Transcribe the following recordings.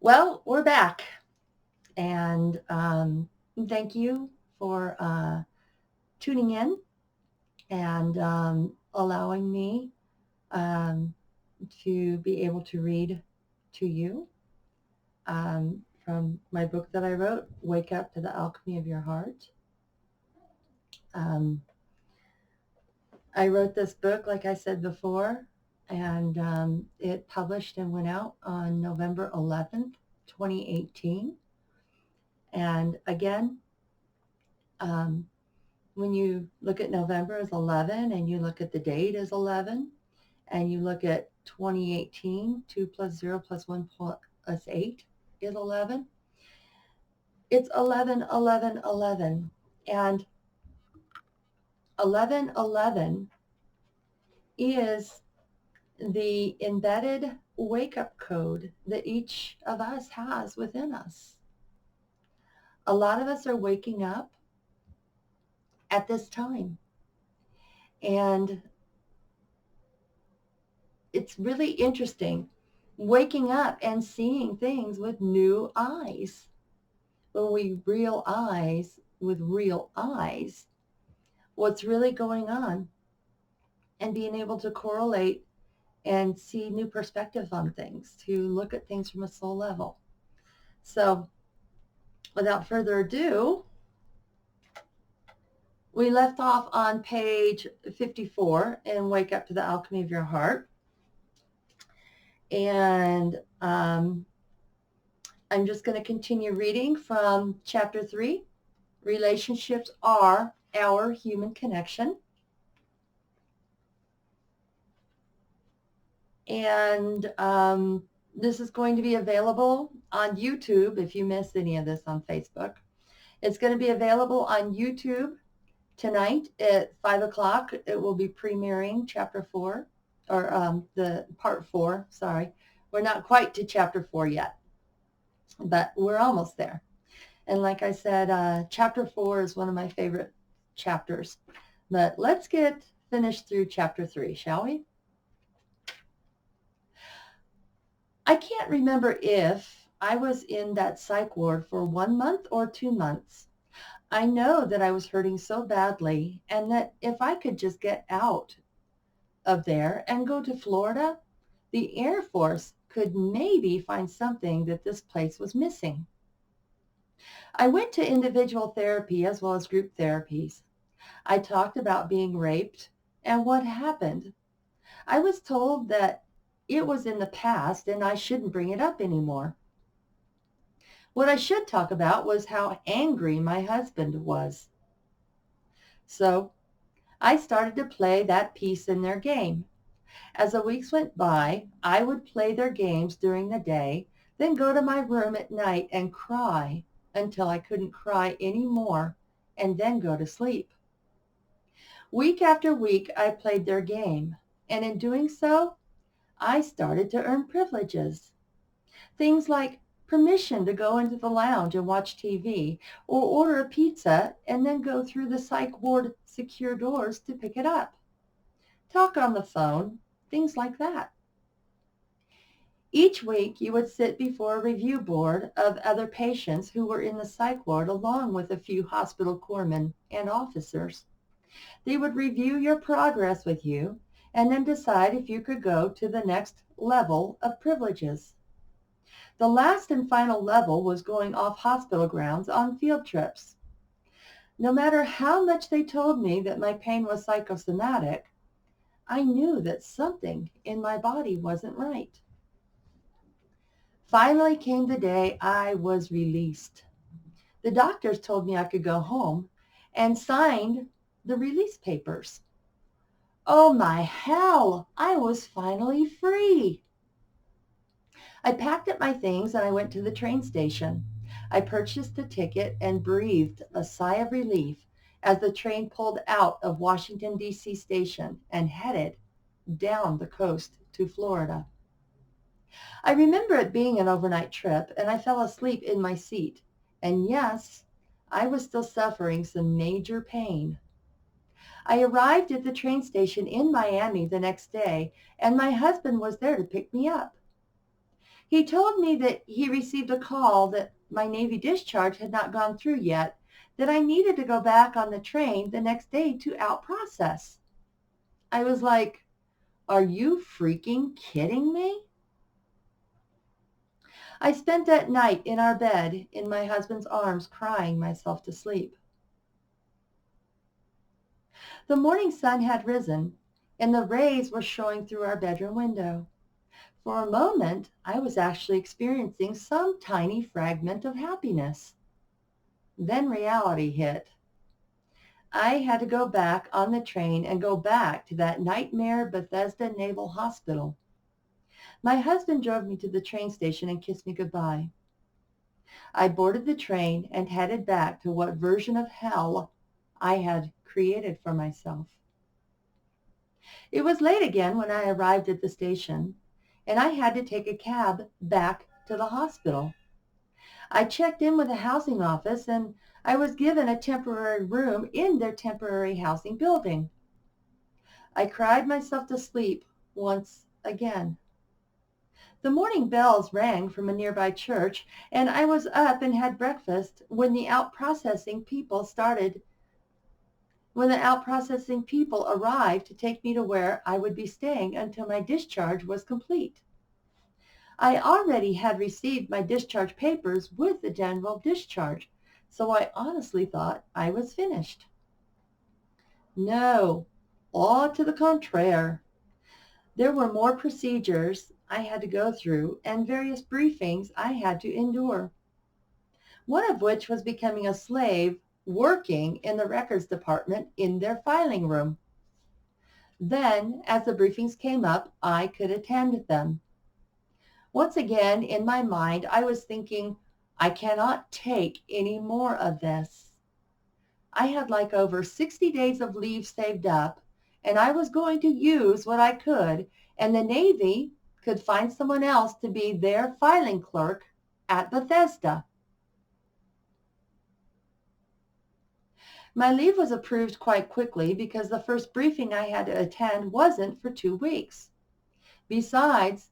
Well, we're back, and thank you for tuning in and allowing me um, to be able to read to you from my book that I wrote, Wake Up to the Alchemy of Your Heart. Um, I wrote this book, like I said before, and it published and went out on November 11th, 2018. And again, um, when you look at November as 11 and you look at the date as 11 and you look at 2018, 2 plus 0 plus 1 plus 8 is 11. It's 11, 11, 11. And 11, 11 is the embedded wake-up code that each of us has within us. A lot of us are waking up at this time. And it's really interesting waking up and seeing things with new eyes. When we realize with real eyes what's really going on and being able to correlate and see new perspectives on things, to look at things from a soul level. So without further ado, we left off on page 54 in Wake Up to the Alchemy of Your Heart. And I'm just going to continue reading from chapter 3. Relationships are our human connection. And this is going to be available on YouTube if you missed any of this on Facebook. It's going to be available on YouTube tonight at 5 o'clock. It will be premiering chapter 4, or the part 4, sorry. We're not quite to chapter 4 yet, but we're almost there. And like I said, chapter 4 is one of my favorite chapters. But let's get finished through chapter 3, shall we? I can't remember if I was in that psych ward for 1 month or 2 months. I know that I was hurting so badly, and that if I could just get out of there and go to Florida, the Air Force could maybe find something that this place was missing. I went to individual therapy as well as group therapies. I talked about being raped and what happened. I was told that it was in the past and I shouldn't bring it up anymore. What I should talk about was how angry my husband was. So I started to play that piece in their game. As the weeks went by, I would play their games during the day, then go to my room at night and cry until I couldn't cry anymore, and then go to sleep. Week after week, I played their game, and in doing so, I started to earn privileges. Things like permission to go into the lounge and watch TV, or order a pizza and then go through the psych ward secure doors to pick it up. Talk on the phone, things like that. Each week, you would sit before a review board of other patients who were in the psych ward, along with a few hospital corpsmen and officers. They would review your progress with you and then decide if you could go to the next level of privileges. The last and final level was going off hospital grounds on field trips. No matter how much they told me that my pain was psychosomatic, I knew that something in my body wasn't right. Finally came the day I was released. The doctors told me I could go home and signed the release papers. Oh my hell, I was finally free. I packed up my things and I went to the train station. I purchased a ticket and breathed a sigh of relief as the train pulled out of Washington, D.C. station and headed down the coast to Florida. I remember it being an overnight trip, and I fell asleep in my seat. And yes, I was still suffering some major pain. I arrived at the train station in Miami the next day, and my husband was there to pick me up. He told me that he received a call that my Navy discharge had not gone through yet, that I needed to go back on the train the next day to out-process. I was like, are you freaking kidding me? I spent that night in our bed in my husband's arms crying myself to sleep. The morning sun had risen, and the rays were showing through our bedroom window. For a moment, I was actually experiencing some tiny fragment of happiness. Then reality hit. I had to go back on the train and go back to that nightmare Bethesda Naval Hospital. My husband drove me to the train station and kissed me goodbye. I boarded the train and headed back to what version of hell I had created for myself. It was late again when I arrived at the station, and I had to take a cab back to the hospital. I checked in with the housing office, and I was given a temporary room in their temporary housing building. I cried myself to sleep once again. The morning bells rang from a nearby church, and I was up and had breakfast when the out-processing people arrived to take me to where I would be staying until my discharge was complete. I already had received my discharge papers with the general discharge, so I honestly thought I was finished. No, all to the contraire. There were more procedures I had to go through and various briefings I had to endure. One of which was becoming a slave working in the records department in their filing room. Then, as the briefings came up, I could attend them. Once again, in my mind, I was thinking, I cannot take any more of this. I had like over 60 days of leave saved up, and I was going to use what I could, and the Navy could find someone else to be their filing clerk at Bethesda. My leave was approved quite quickly because the first briefing I had to attend wasn't for 2 weeks. Besides,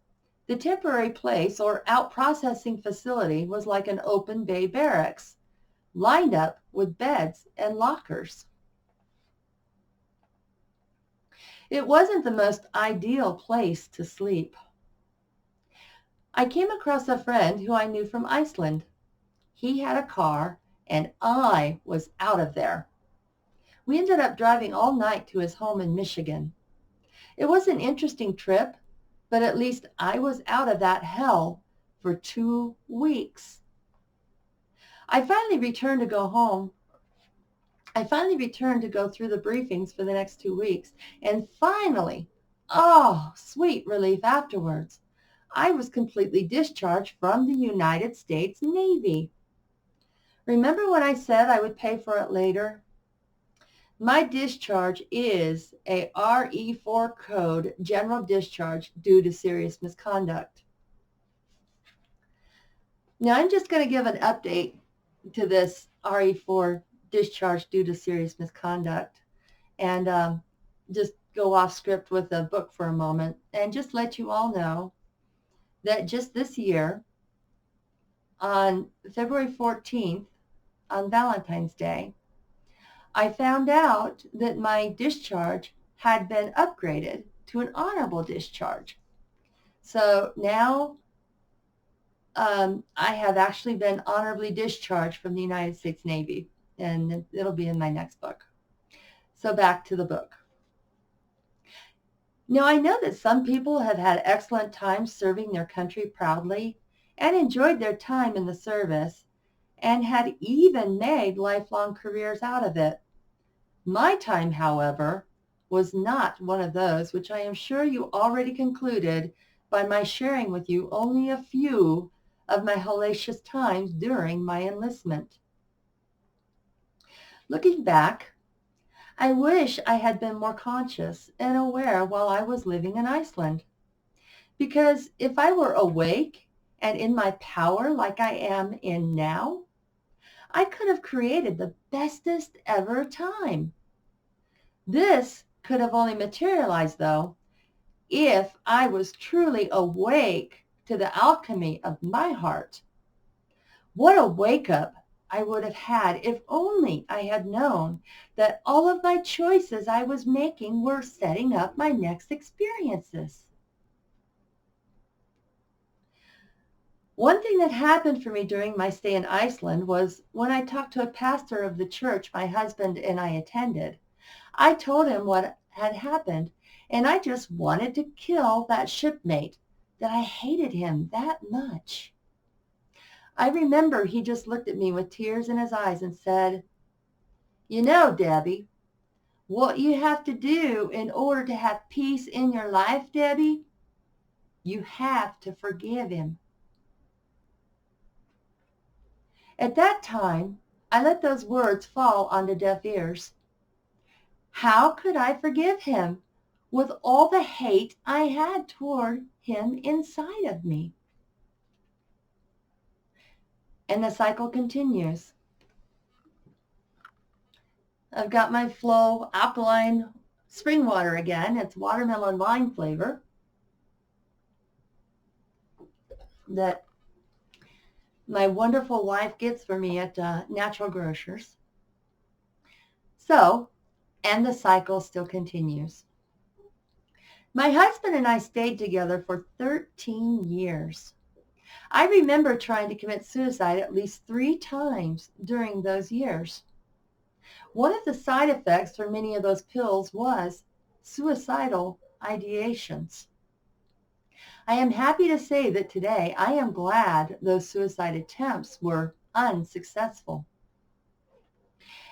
the temporary place or out-processing facility was like an open bay barracks, lined up with beds and lockers. It wasn't the most ideal place to sleep. I came across a friend who I knew from Iceland. He had a car, and I was out of there. We ended up driving all night to his home in Michigan. It was an interesting trip, but at least I was out of that hell for 2 weeks. I finally returned to go through the briefings for the next 2 weeks, and finally, oh, sweet relief afterwards, I was completely discharged from the United States Navy. Remember when I said I would pay for it later? My discharge is a RE4 code general discharge due to serious misconduct. Now I'm just going to give an update to this RE4 discharge due to serious misconduct, and just go off script with the book for a moment and just let you all know that just this year, on February 14th, on Valentine's Day, I found out that my discharge had been upgraded to an honorable discharge. So now I have actually been honorably discharged from the United States Navy, and it'll be in my next book. So back to the book. Now, I know that some people have had excellent times serving their country proudly and enjoyed their time in the service and had even made lifelong careers out of it. My time, however, was not one of those, which I am sure you already concluded by my sharing with you only a few of my hellacious times during my enlistment. Looking back, I wish I had been more conscious and aware while I was living in Iceland. Because if I were awake and in my power like I am in now, I could have created the bestest ever time. This could have only materialized, though, if I was truly awake to the alchemy of my heart. What a wake-up I would have had if only I had known that all of my choices I was making were setting up my next experiences. One thing that happened for me during my stay in Iceland was when I talked to a pastor of the church my husband and I attended. I told him what had happened, and I just wanted to kill that shipmate, that I hated him that much. I remember he just looked at me with tears in his eyes and said, "You know, Debbie, what you have to do in order to have peace in your life, Debbie, you have to forgive him." At that time, I let those words fall onto deaf ears. How could I forgive him with all the hate I had toward him inside of me? And the cycle continues. I've got my Flow alkaline spring water again. It's watermelon lime flavor that my wonderful wife gets for me at Natural Grocers. So, and the cycle still continues. My husband and I stayed together for 13 years. I remember trying to commit suicide at least 3 times during those years. One of the side effects for many of those pills was suicidal ideations. I am happy to say that today I am glad those suicide attempts were unsuccessful.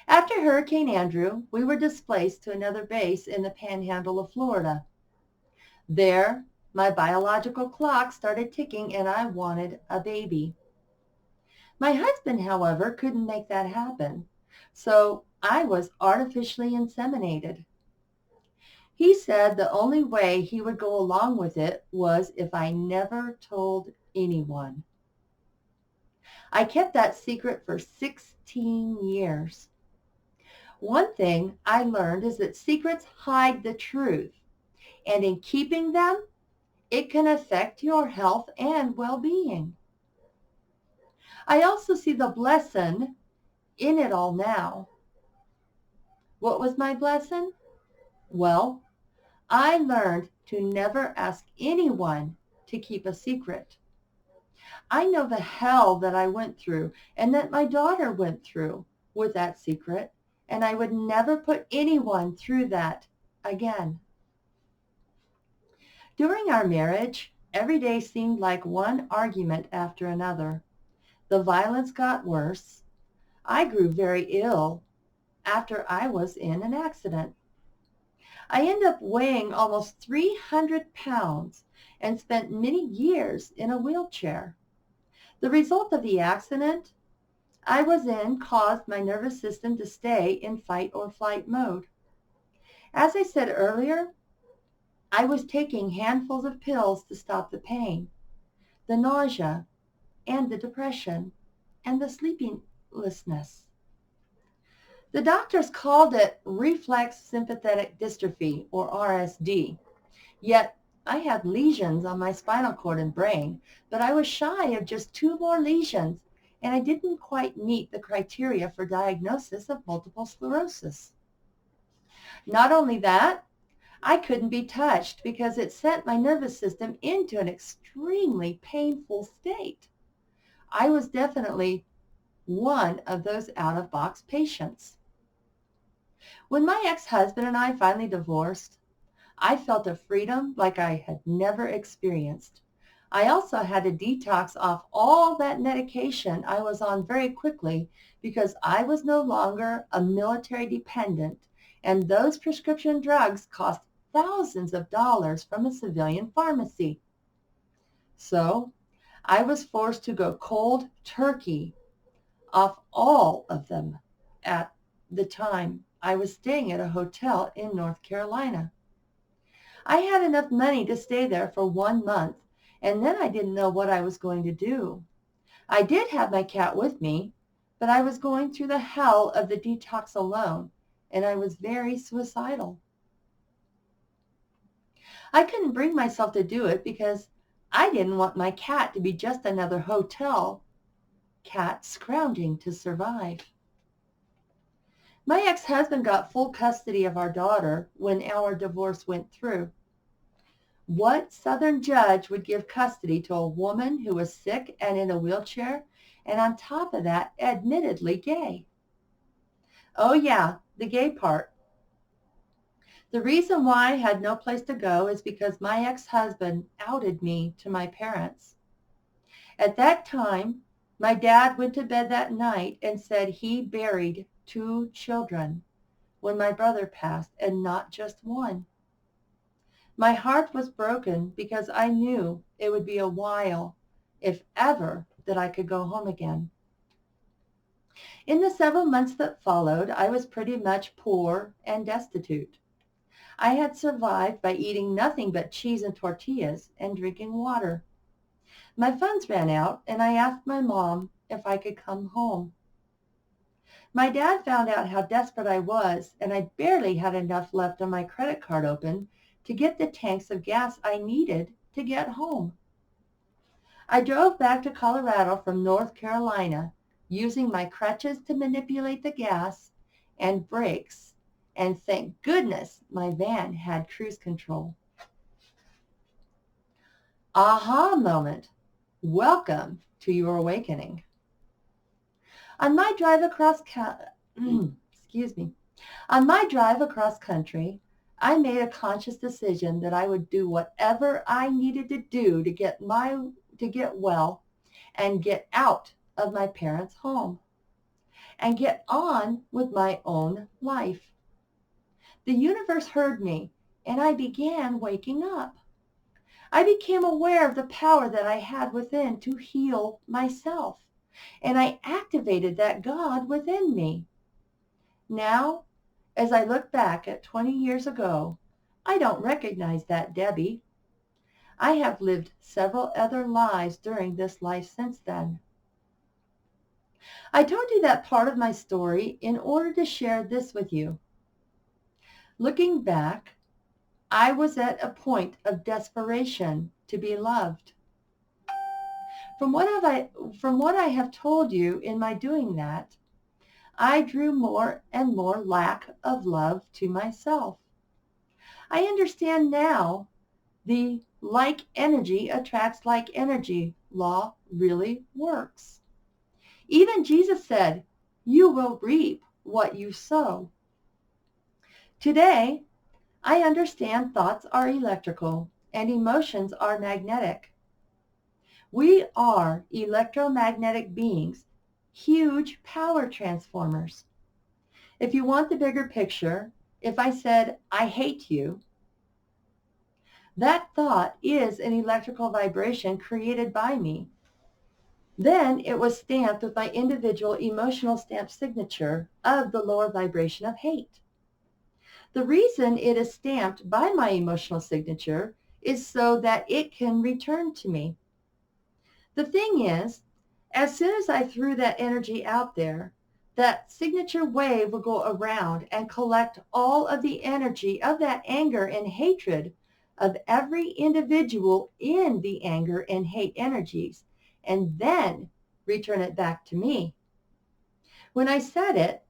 After Hurricane Andrew, we were displaced to another base in the panhandle of Florida. There, my biological clock started ticking and I wanted a baby. My husband, however, couldn't make that happen, so I was artificially inseminated. He said the only way he would go along with it was if I never told anyone. I kept that secret for 16 years. One thing I learned is that secrets hide the truth, and in keeping them, it can affect your health and well-being. I also see the blessing in it all now. What was my blessing? Well, I learned to never ask anyone to keep a secret. I know the hell that I went through and that my daughter went through with that secret, and I would never put anyone through that again. During our marriage, every day seemed like one argument after another. The violence got worse. I grew very ill after I was in an accident. I ended up weighing almost 300 pounds and spent many years in a wheelchair. The result of the accident I was in caused my nervous system to stay in fight or flight mode. As I said earlier, I was taking handfuls of pills to stop the pain, the nausea, and the depression, and the sleeplessness. The doctors called it reflex sympathetic dystrophy, or RSD. Yet I had lesions on my spinal cord and brain, but I was shy of just 2 more lesions, and I didn't quite meet the criteria for diagnosis of multiple sclerosis. Not only that, I couldn't be touched because it sent my nervous system into an extremely painful state. I was definitely one of those out-of-box patients. When my ex-husband and I finally divorced, I felt a freedom like I had never experienced. I also had to detox off all that medication I was on very quickly because I was no longer a military dependent, and those prescription drugs cost thousands of dollars from a civilian pharmacy. So I was forced to go cold turkey off all of them at the time I was staying at a hotel in North Carolina. I had enough money to stay there for 1 month, and then I didn't know what I was going to do. I did have my cat with me, but I was going through the hell of the detox alone, and I was very suicidal. I couldn't bring myself to do it because I didn't want my cat to be just another hotel cat scrounging to survive. My ex-husband got full custody of our daughter when our divorce went through. What Southern judge would give custody to a woman who was sick and in a wheelchair, and on top of that, admittedly gay? Oh yeah, the gay part. The reason why I had no place to go is because my ex-husband outed me to my parents. At that time, my dad went to bed that night and said he buried 2 children when my brother passed, and not just one. My heart was broken because I knew it would be a while, if ever, that I could go home again. In the several months that followed, I was pretty much poor and destitute. I had survived by eating nothing but cheese and tortillas and drinking water. My funds ran out, and I asked my mom if I could come home. My dad found out how desperate I was, and I barely had enough left on my credit card open to get the tanks of gas I needed to get home. I drove back to Colorado from North Carolina, using my crutches to manipulate the gas and brakes, and thank goodness my van had cruise control. Aha moment. Welcome to your awakening. On my drive across excuse me. On my drive across country, I made a conscious decision that I would do whatever I needed to do to get well and get out of my parents' home and get on with my own life. The universe heard me, and I began waking up. I became aware of the power that I had within to heal myself, and I activated that God within me. Now, as I look back at 20 years ago, I don't recognize that Debbie. I have lived several other lives during this life since then. I told you that part of my story in order to share this with you. Looking back, I was at a point of desperation to be loved. From what I have told you in my doing that, I drew more and more lack of love to myself. I understand now the like energy attracts like energy law really works. Even Jesus said, you will reap what you sow. Today, I understand thoughts are electrical and emotions are magnetic. We are electromagnetic beings, huge power transformers. If you want the bigger picture, if I said, I hate you, that thought is an electrical vibration created by me. Then it was stamped with my individual emotional stamp signature of the lower vibration of hate. The reason it is stamped by my emotional signature is so that it can return to me. The thing is, as soon as I threw that energy out there, that signature wave will go around and collect all of the energy of that anger and hatred of every individual in the anger and hate energies, and then return it back to me. When I said it,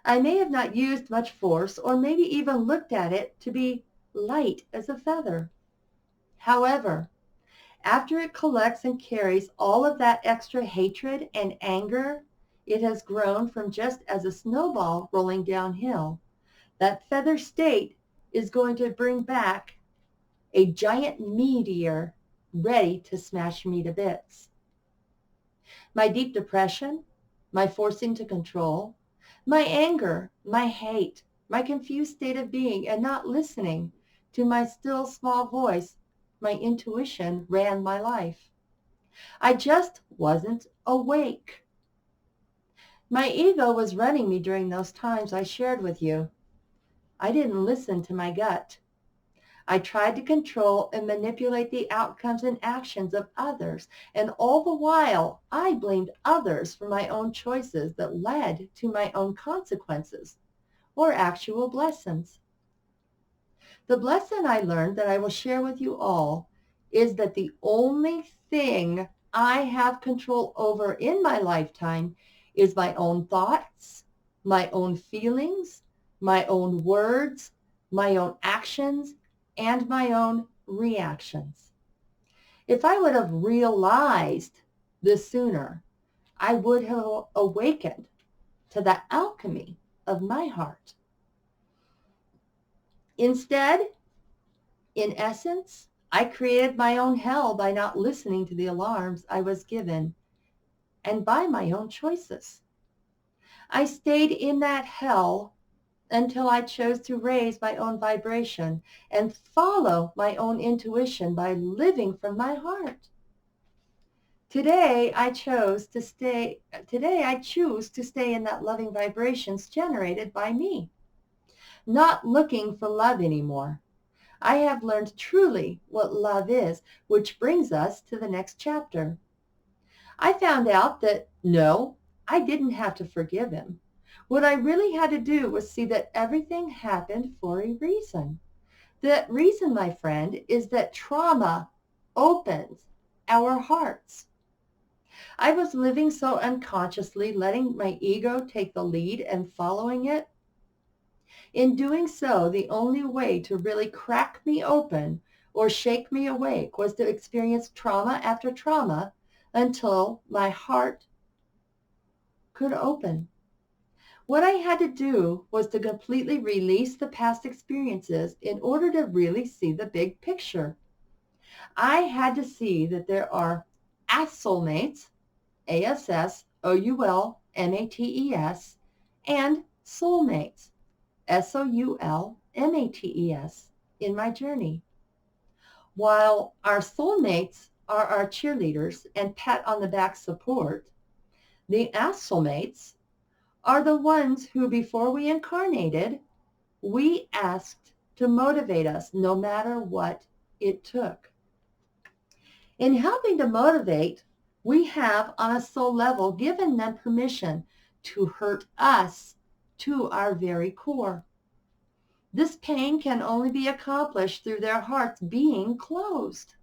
I may have not used much force or maybe even looked at it to be light as a feather. However, after it collects and carries all of that extra hatred and anger, it has grown from just as a snowball rolling downhill. That feather state is going to bring back a giant meteor ready to smash me to bits. My deep depression, my forcing to control, my anger, my hate, my confused state of being and not listening to my still small voice, my intuition ran my life. I just wasn't awake. My ego was running me during those times I shared with you. I didn't listen to my gut. I tried to control and manipulate the outcomes and actions of others, and all the while I blamed others for my own choices that led to my own consequences or actual blessings. The lesson I learned that I will share with you all is that the only thing I have control over in my lifetime is my own thoughts, my own feelings, my own words, my own actions, and my own reactions. If I would have realized this sooner, I would have awakened to the alchemy of my heart. Instead, in essence, I created my own hell by not listening to the alarms I was given and by my own choices. I stayed in that hell until I chose to raise my own vibration and follow my own intuition by living from my heart. Today I choose to stay in that loving vibrations generated by me, not looking for love anymore. I have learned truly what love is, which brings us to the next chapter. I found out that no, I didn't have to forgive him. What I really had to do was see that everything happened for a reason. The reason, my friend, is that trauma opens our hearts. I was living so unconsciously, letting my ego take the lead and following it. In doing so, the only way to really crack me open or shake me awake was to experience trauma after trauma until my heart could open. What I had to do was to completely release the past experiences in order to really see the big picture. I had to see that there are soulmates, ASSOULMATES, and soulmates, SOULMATES, in my journey. While our soulmates are our cheerleaders and pat on the back support, the soulmates are the ones who, before we incarnated, we asked to motivate us no matter what it took. In helping to motivate, we have, on a soul level, given them permission to hurt us to our very core. This pain can only be accomplished through their hearts being closed.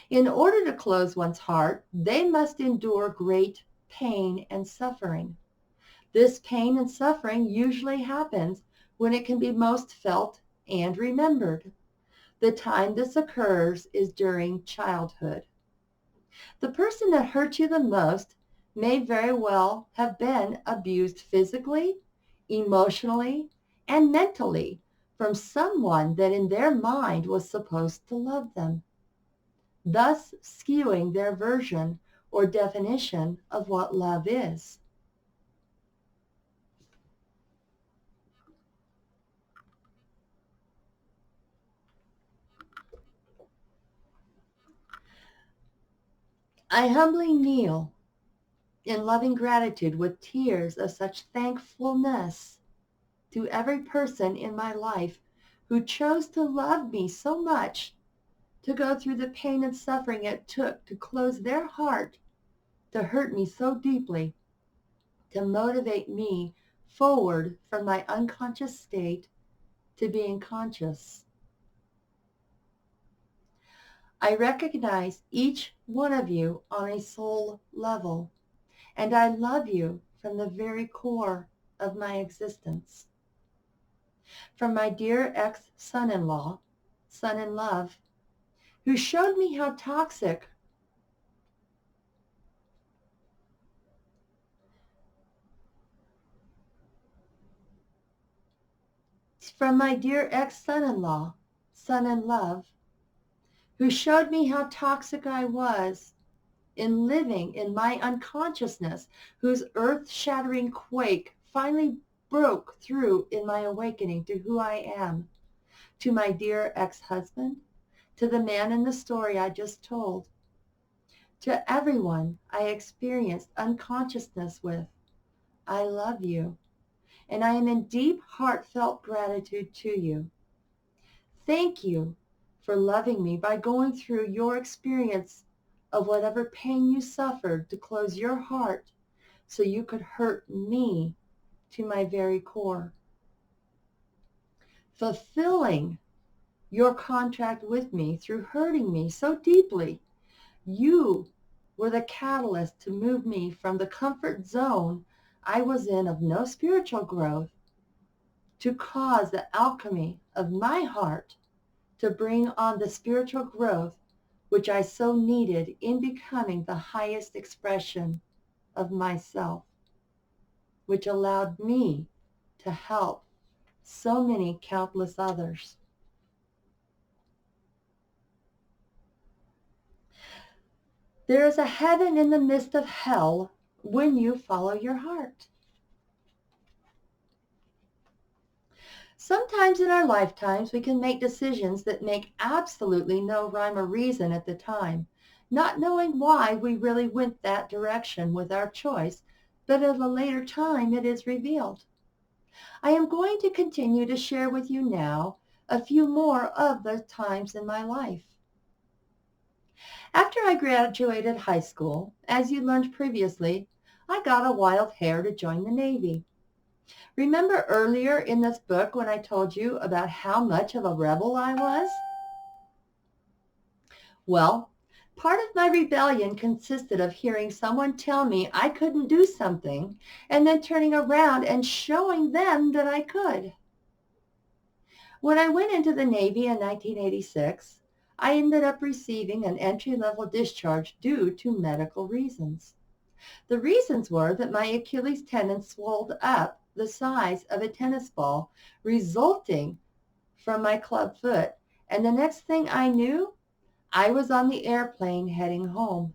In order to close one's heart, they must endure great pain and suffering. This pain and suffering usually happens when it can be most felt and remembered. The time this occurs is during childhood. The person that hurt you the most may very well have been abused physically, emotionally, and mentally from someone that in their mind was supposed to love them, thus skewing their version or definition of what love is. I humbly kneel in loving gratitude with tears of such thankfulness to every person in my life who chose to love me so much to go through the pain and suffering it took to close their heart, to hurt me so deeply, to motivate me forward from my unconscious state to being conscious. I recognize each one of you on a soul level, and I love you from the very core of my existence. From my dear ex-son-in-law, son-in-love, who showed me how toxic from my dear ex-son-in-law, son-in-love, who showed me how toxic I was in living in my unconsciousness, whose earth-shattering quake finally broke through in my awakening to who I am, to my dear ex-husband, to the man in the story I just told, to everyone I experienced unconsciousness with. I love you, and I am in deep, heartfelt gratitude to you. Thank you for loving me by going through your experience of whatever pain you suffered to close your heart so you could hurt me to my very core. Fulfilling your contract with me through hurting me so deeply. You were the catalyst to move me from the comfort zone I was in of no spiritual growth to cause the alchemy of my heart to bring on the spiritual growth which I so needed in becoming the highest expression of myself, which allowed me to help so many countless others. There is a heaven in the midst of hell when you follow your heart. Sometimes in our lifetimes we can make decisions that make absolutely no rhyme or reason at the time, not knowing why we really went that direction with our choice, but at a later time it is revealed. I am going to continue to share with you now a few more of the times in my life. After I graduated high school, as you learned previously, I got a wild hair to join the Navy. Remember earlier in this book when I told you about how much of a rebel I was? Well, part of my rebellion consisted of hearing someone tell me I couldn't do something and then turning around and showing them that I could. When I went into the Navy in 1986, I ended up receiving an entry-level discharge due to medical reasons. The reasons were that my Achilles tendon swelled up the size of a tennis ball, resulting from my club foot. And the next thing I knew, I was on the airplane heading home.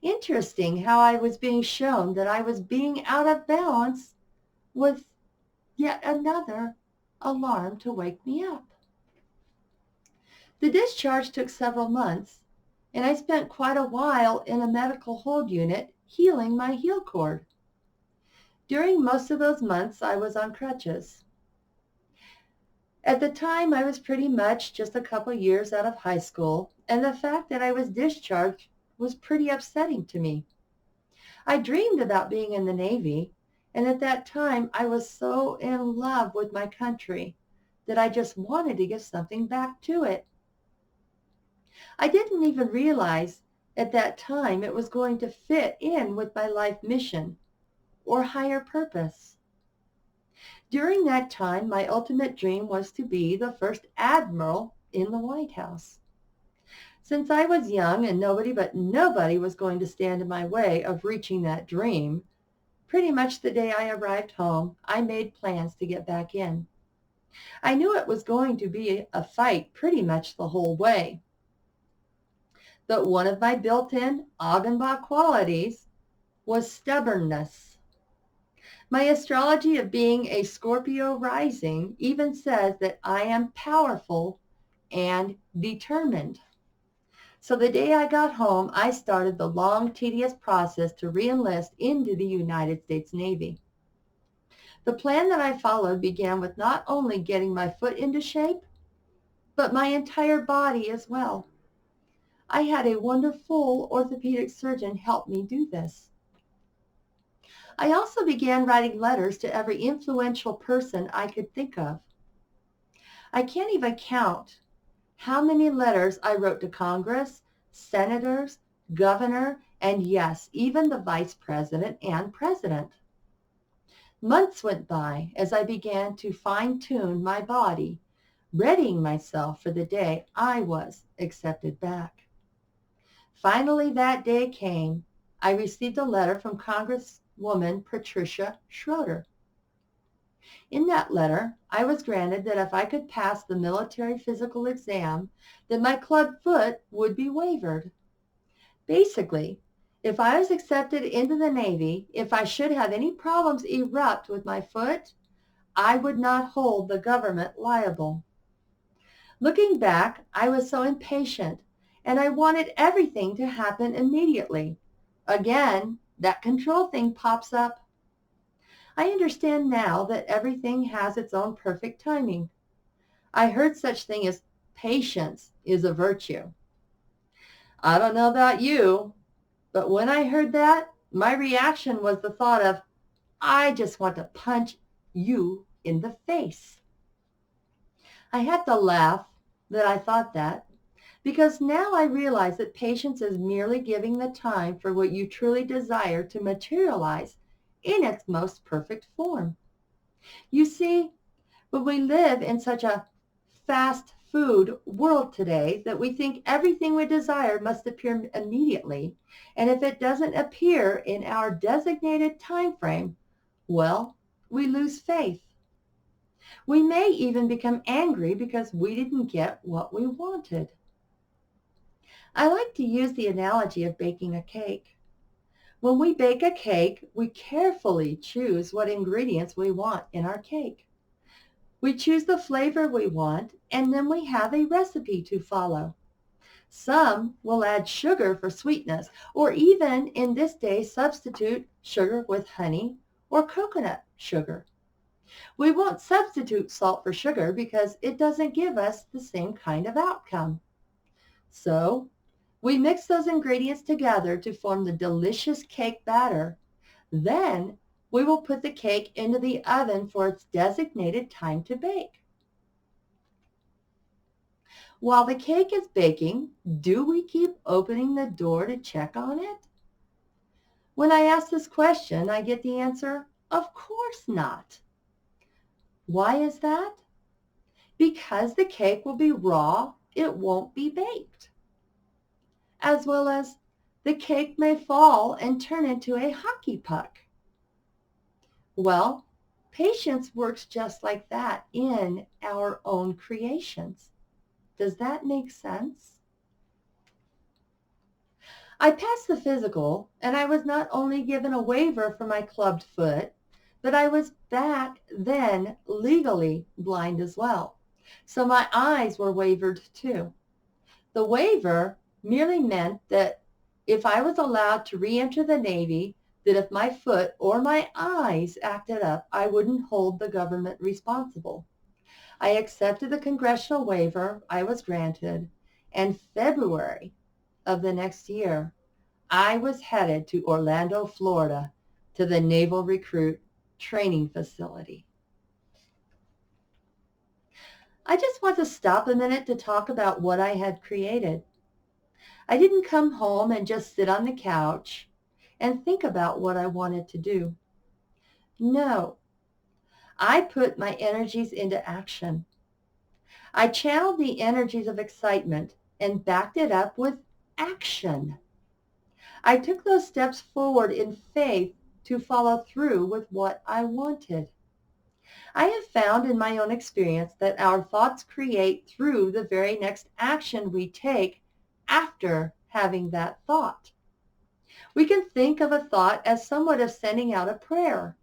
Interesting how I was being shown that I was being out of balance with yet another alarm to wake me up. The discharge took several months, and I spent quite a while in a medical hold unit healing my heel cord. During most of those months, I was on crutches. At the time, I was pretty much just a couple years out of high school, and the fact that I was discharged was pretty upsetting to me. I dreamed about being in the Navy, and at that time, I was so in love with my country that I just wanted to give something back to it. I didn't even realize at that time it was going to fit in with my life mission or higher purpose. During that time, my ultimate dream was to be the first admiral in the White House. Since I was young and nobody was going to stand in my way of reaching that dream, pretty much the day I arrived home, I made plans to get back in. I knew it was going to be a fight pretty much the whole way. But one of my built-in Augenbach qualities was stubbornness. My astrology of being a Scorpio rising even says that I am powerful and determined. So the day I got home, I started the long, tedious process to re-enlist into the United States Navy. The plan that I followed began with not only getting my foot into shape, but my entire body as well. I had a wonderful orthopedic surgeon help me do this. I also began writing letters to every influential person I could think of. I can't even count how many letters I wrote to Congress, senators, governor, and yes, even the vice president and president. Months went by as I began to fine-tune my body, readying myself for the day I was accepted back. Finally, that day came. I received a letter from Congresswoman Patricia Schroeder. In that letter, I was granted that if I could pass the military physical exam, then my club foot would be waived. Basically, if I was accepted into the Navy, if I should have any problems erupt with my foot, I would not hold the government liable. Looking back, I was so impatient, and I wanted everything to happen immediately. Again, that control thing pops up. I understand now that everything has its own perfect timing. I heard such thing as patience is a virtue. I don't know about you, but when I heard that, my reaction was the thought of, I just want to punch you in the face. I had to laugh that I thought that, because now I realize that patience is merely giving the time for what you truly desire to materialize in its most perfect form. You see, when we live in such a fast food world today that we think everything we desire must appear immediately, and if it doesn't appear in our designated time frame, well, we lose faith. We may even become angry because we didn't get what we wanted. I like to use the analogy of baking a cake. When we bake a cake, we carefully choose what ingredients we want in our cake. We choose the flavor we want, and then we have a recipe to follow. Some will add sugar for sweetness, or even in this day substitute sugar with honey or coconut sugar. We won't substitute salt for sugar because it doesn't give us the same kind of outcome. So we mix those ingredients together to form the delicious cake batter. Then we will put the cake into the oven for its designated time to bake. While the cake is baking, do we keep opening the door to check on it? When I ask this question, I get the answer, of course not. Why is that? Because the cake will be raw, it won't be baked. As well as the cake may fall and turn into a hockey puck. Well, patience works just like that in our own creations. Does that make sense? I passed the physical, and I was not only given a waiver for my clubbed foot, but I was back then legally blind as well. So my eyes were waivered too. The waiver merely meant that if I was allowed to re-enter the Navy, that if my foot or my eyes acted up, I wouldn't hold the government responsible. I accepted the congressional waiver I was granted, and February of the next year, I was headed to Orlando, Florida, to the Naval Recruit Training Facility. I just want to stop a minute to talk about what I had created. I didn't come home and just sit on the couch and think about what I wanted to do. No, I put my energies into action. I channeled the energies of excitement and backed it up with action. I took those steps forward in faith to follow through with what I wanted. I have found in my own experience that our thoughts create through the very next action we take after having that thought. We can think of a thought as somewhat of sending out a prayer.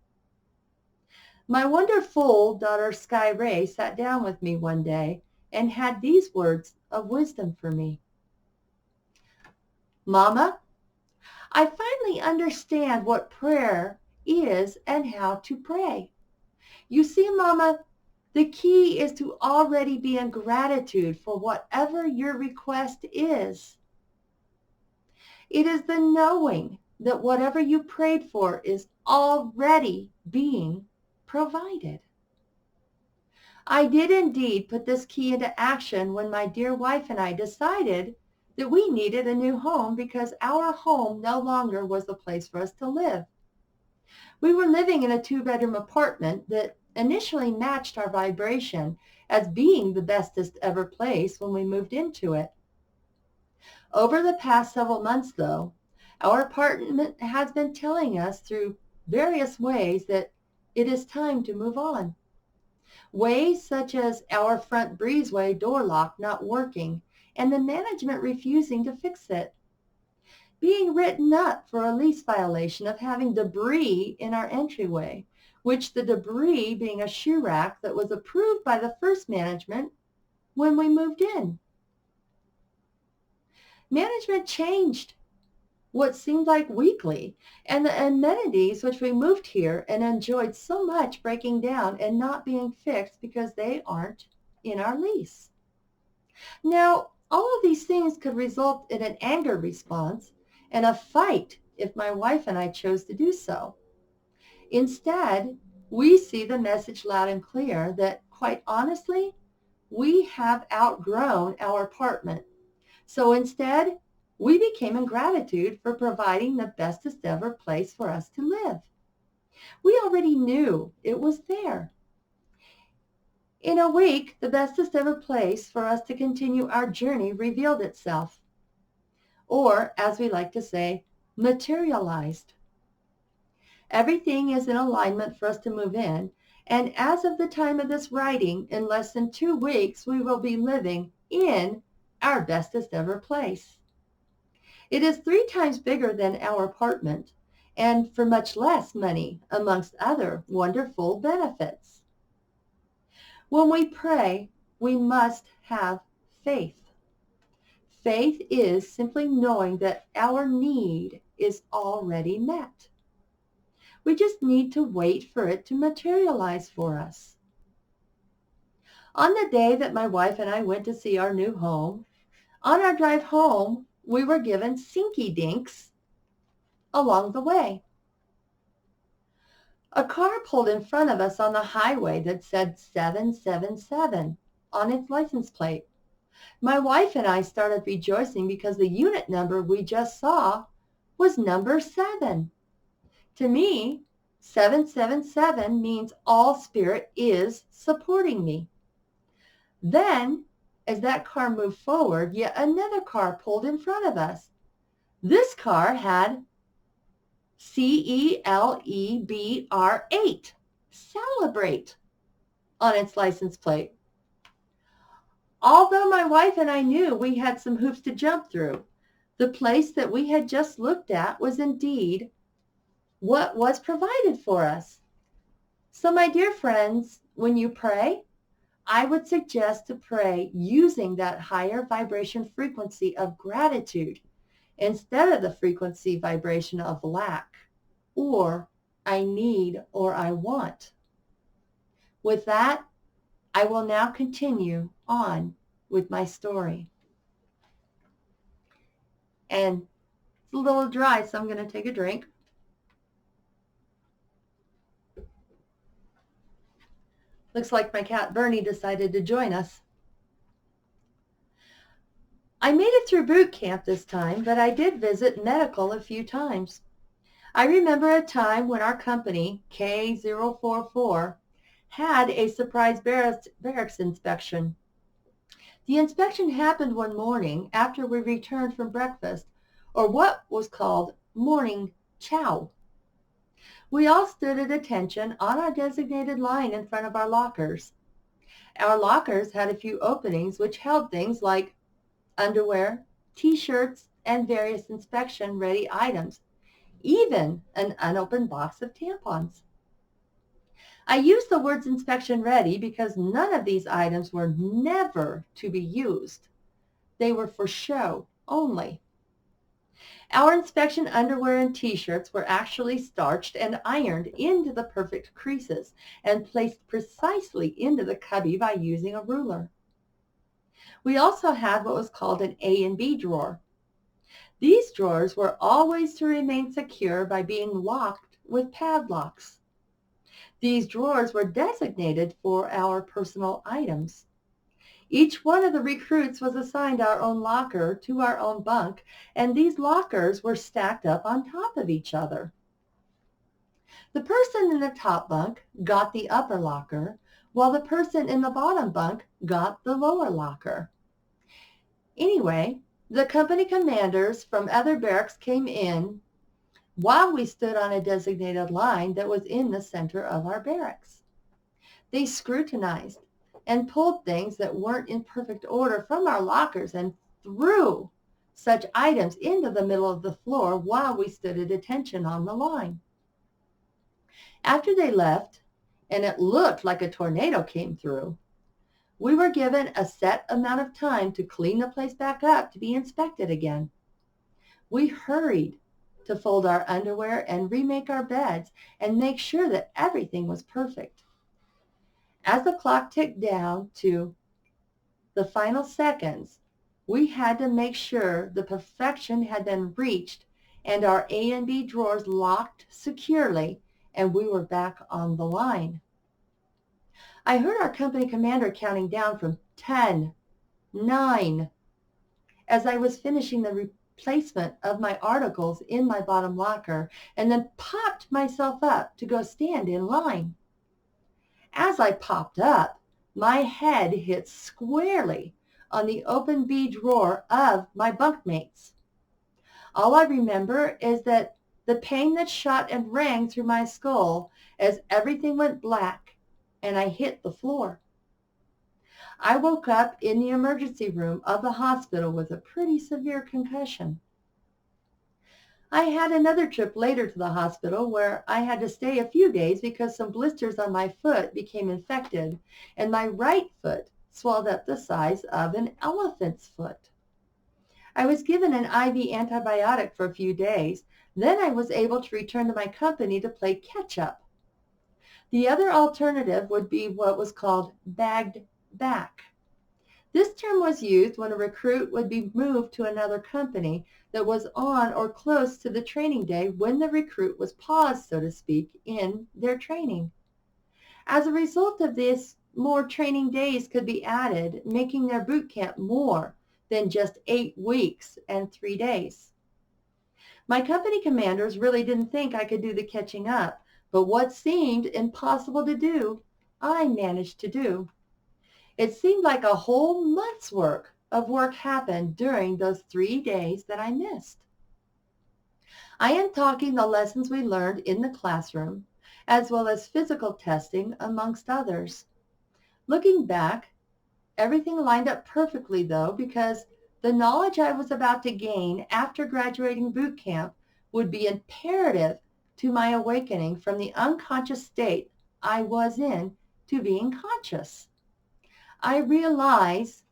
My wonderful daughter Sky Ray sat down with me one day and had these words of wisdom for me. Mama, I finally understand what prayer is and how to pray. You see, Mama, the key is to already be in gratitude for whatever your request is. It is the knowing that whatever you prayed for is already being provided. I did indeed put this key into action when my dear wife and I decided that we needed a new home because our home no longer was the place for us to live. We were living in a two-bedroom apartment that initially matched our vibration as being the bestest ever place when we moved into it. Over the past several months, though, our apartment has been telling us through various ways that it is time to move on. Ways such as our front breezeway door lock not working and the management refusing to fix it. Being written up for a lease violation of having debris in our entryway, which the debris being a shoe rack that was approved by the first management when we moved in. Management changed what seemed like weekly, and the amenities which we moved here and enjoyed so much breaking down and not being fixed because they aren't in our lease. Now, all of these things could result in an anger response and a fight if my wife and I chose to do so. Instead, we see the message loud and clear that, quite honestly, we have outgrown our apartment. So instead, we became in gratitude for providing the bestest ever place for us to live. We already knew it was there. In a week, the bestest ever place for us to continue our journey revealed itself, or as we like to say, materialized. Everything is in alignment for us to move in, and as of the time of this writing, in less than 2 weeks, we will be living in our bestest ever place. It is 3 times bigger than our apartment, and for much less money, amongst other wonderful benefits. When we pray, we must have faith. Faith is simply knowing that our need is already met. We just need to wait for it to materialize for us. On the day that my wife and I went to see our new home, on our drive home, we were given sinky dinks along the way. A car pulled in front of us on the highway that said 777 on its license plate. My wife and I started rejoicing because the unit number we just saw was number 7. To me, 777 means all spirit is supporting me. Then, as that car moved forward, yet another car pulled in front of us. This car had CELEBR8, celebrate, on its license plate. Although my wife and I knew we had some hoops to jump through, the place that we had just looked at was indeed what was provided for us. So my dear friends, when you pray, I would suggest to pray using that higher vibration frequency of gratitude instead of the frequency vibration of lack or I need or I want. With that, I will now continue on with my story. And it's a little dry, so I'm going to take a drink. Looks like my cat Bernie decided to join us. I made it through boot camp this time, but I did visit medical a few times. I remember a time when our company, K044, had a surprise barracks inspection. The inspection happened one morning after we returned from breakfast, or what was called morning chow. We all stood at attention on our designated line in front of our lockers. Our lockers had a few openings which held things like underwear, t-shirts, and various inspection-ready items, even an unopened box of tampons. I use the words inspection ready because none of these items were never to be used. They were for show only. Our inspection underwear and t-shirts were actually starched and ironed into the perfect creases and placed precisely into the cubby by using a ruler. We also had what was called an A and B drawer. These drawers were always to remain secure by being locked with padlocks. These drawers were designated for our personal items. Each one of the recruits was assigned our own locker to our own bunk, and these lockers were stacked up on top of each other. The person in the top bunk got the upper locker, while the person in the bottom bunk got the lower locker. Anyway, the company commanders from other barracks came in while we stood on a designated line that was in the center of our barracks. They scrutinized and pulled things that weren't in perfect order from our lockers and threw such items into the middle of the floor while we stood at attention on the line. After they left, and it looked like a tornado came through, we were given a set amount of time to clean the place back up to be inspected again. We hurried to fold our underwear and remake our beds and make sure that everything was perfect. As the clock ticked down to the final seconds, we had to make sure the perfection had been reached and our A and B drawers locked securely, and we were back on the line. I heard our company commander counting down from 10, 9. As I was finishing the replacement of my articles in my bottom locker and then popped myself up to go stand in line. As I popped up, my head hit squarely on the open B drawer of my bunkmates. All I remember is that the pain that shot and rang through my skull as everything went black and I hit the floor. I woke up in the emergency room of the hospital with a pretty severe concussion. I had another trip later to the hospital where I had to stay a few days because some blisters on my foot became infected and my right foot swelled up the size of an elephant's foot. I was given an IV antibiotic for a few days. Then I was able to return to my company to play catch up. The other alternative would be what was called bagged back. This term was used when a recruit would be moved to another company that was on or close to the training day when the recruit was paused, so to speak, in their training. As a result of this, more training days could be added, making their boot camp more than just 8 weeks and 3 days. My company commanders really didn't think I could do the catching up, but what seemed impossible to do, I managed to do. It seemed like a whole month's work of work happened during those 3 days that I missed. I am talking the lessons we learned in the classroom, as well as physical testing, amongst others. Looking back, everything lined up perfectly though, because the knowledge I was about to gain after graduating boot camp would be imperative to my awakening from the unconscious state I was in to being conscious. I realize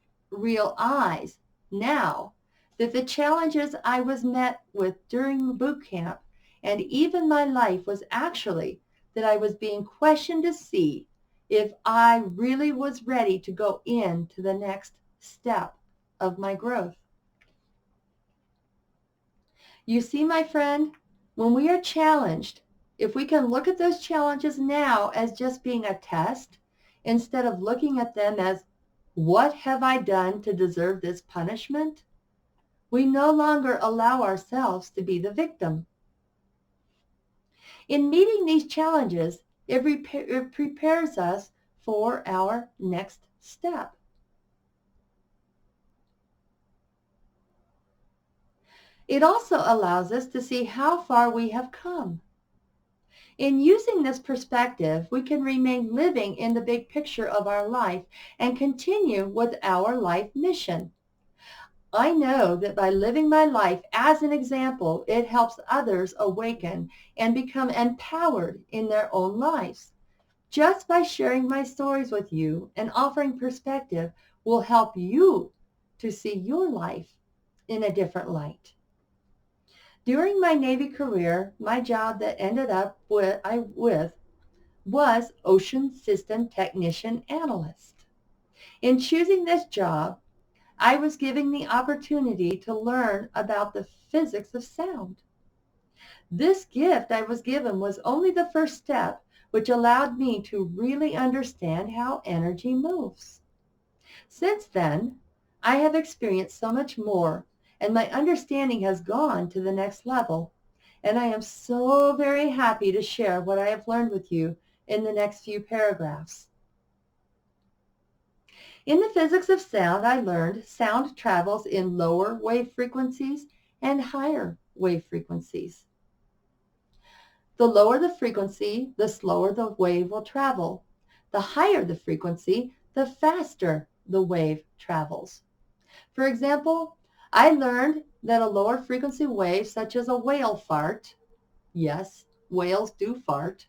now that the challenges I was met with during boot camp and even my life was actually that I was being questioned to see if I really was ready to go into the next step of my growth. You see, my friend, when we are challenged, if we can look at those challenges now as just being a test, instead of looking at them as, what have I done to deserve this punishment? We no longer allow ourselves to be the victim. In meeting these challenges, it prepares us for our next step. It also allows us to see how far we have come. In using this perspective, we can remain living in the big picture of our life and continue with our life mission. I know that by living my life as an example, it helps others awaken and become empowered in their own lives. Just by sharing my stories with you and offering perspective will help you to see your life in a different light. During my Navy career, my job that ended up with was Ocean System Technician Analyst. In choosing this job, I was given the opportunity to learn about the physics of sound. This gift I was given was only the first step, which allowed me to really understand how energy moves. Since then, I have experienced so much more, and my understanding has gone to the next level, and I am so very happy to share what I have learned with you in the next few paragraphs. In the physics of sound, I learned sound travels in lower wave frequencies and higher wave frequencies. The lower the frequency, the slower the wave will travel. The higher the frequency, the faster the wave travels. For example, I learned that a lower frequency wave, such as a whale fart, yes, whales do fart,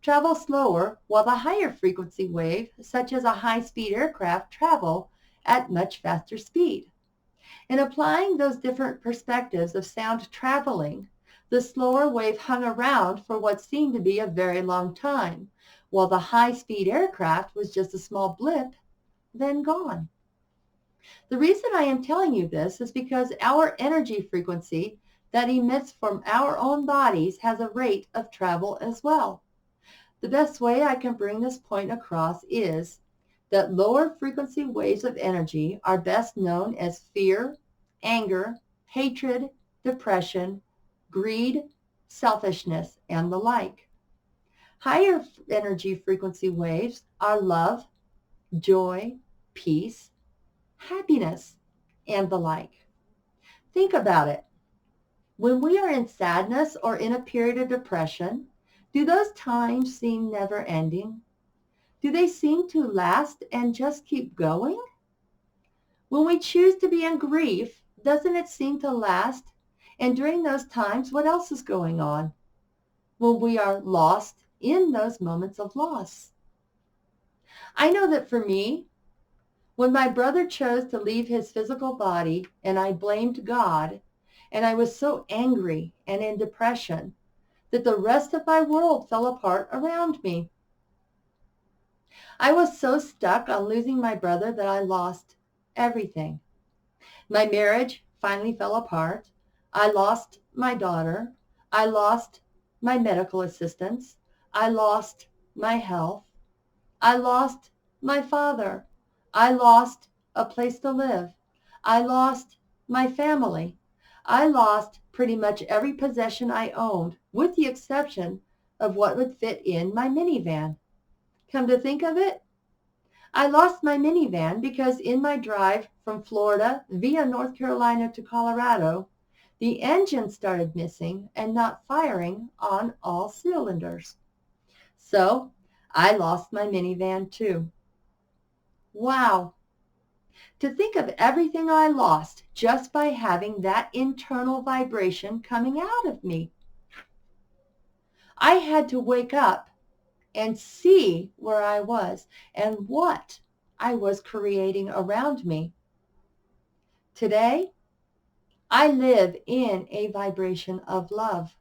travel slower, while the higher frequency wave, such as a high-speed aircraft, travel at much faster speed. In applying those different perspectives of sound traveling, the slower wave hung around for what seemed to be a very long time, while the high-speed aircraft was just a small blip, then gone. The reason I am telling you this is because our energy frequency that emits from our own bodies has a rate of travel as well. The best way I can bring this point across is that lower frequency waves of energy are best known as fear, anger, hatred, depression, greed, selfishness, and the like. Higher energy frequency waves are love, joy, peace, happiness, and the like. Think about it. When we are in sadness or in a period of depression, do those times seem never ending? Do they seem to last and just keep going? When we choose to be in grief, doesn't it seem to last? And during those times, what else is going on? When we are lost in those moments of loss. I know that for me, when my brother chose to leave his physical body and I blamed God, and I was so angry and in depression that the rest of my world fell apart around me. I was so stuck on losing my brother that I lost everything. My marriage finally fell apart. I lost my daughter. I lost my medical assistance. I lost my health. I lost my father. I lost a place to live. I lost my family. I lost pretty much every possession I owned, with the exception of what would fit in my minivan. Come to think of it, I lost my minivan because in my drive from Florida via North Carolina to Colorado, the engine started missing and not firing on all cylinders. So I lost my minivan too. Wow. To think of everything I lost just by having that internal vibration coming out of me. I had to wake up and see where I was and what I was creating around me. Today, I live in a vibration of love.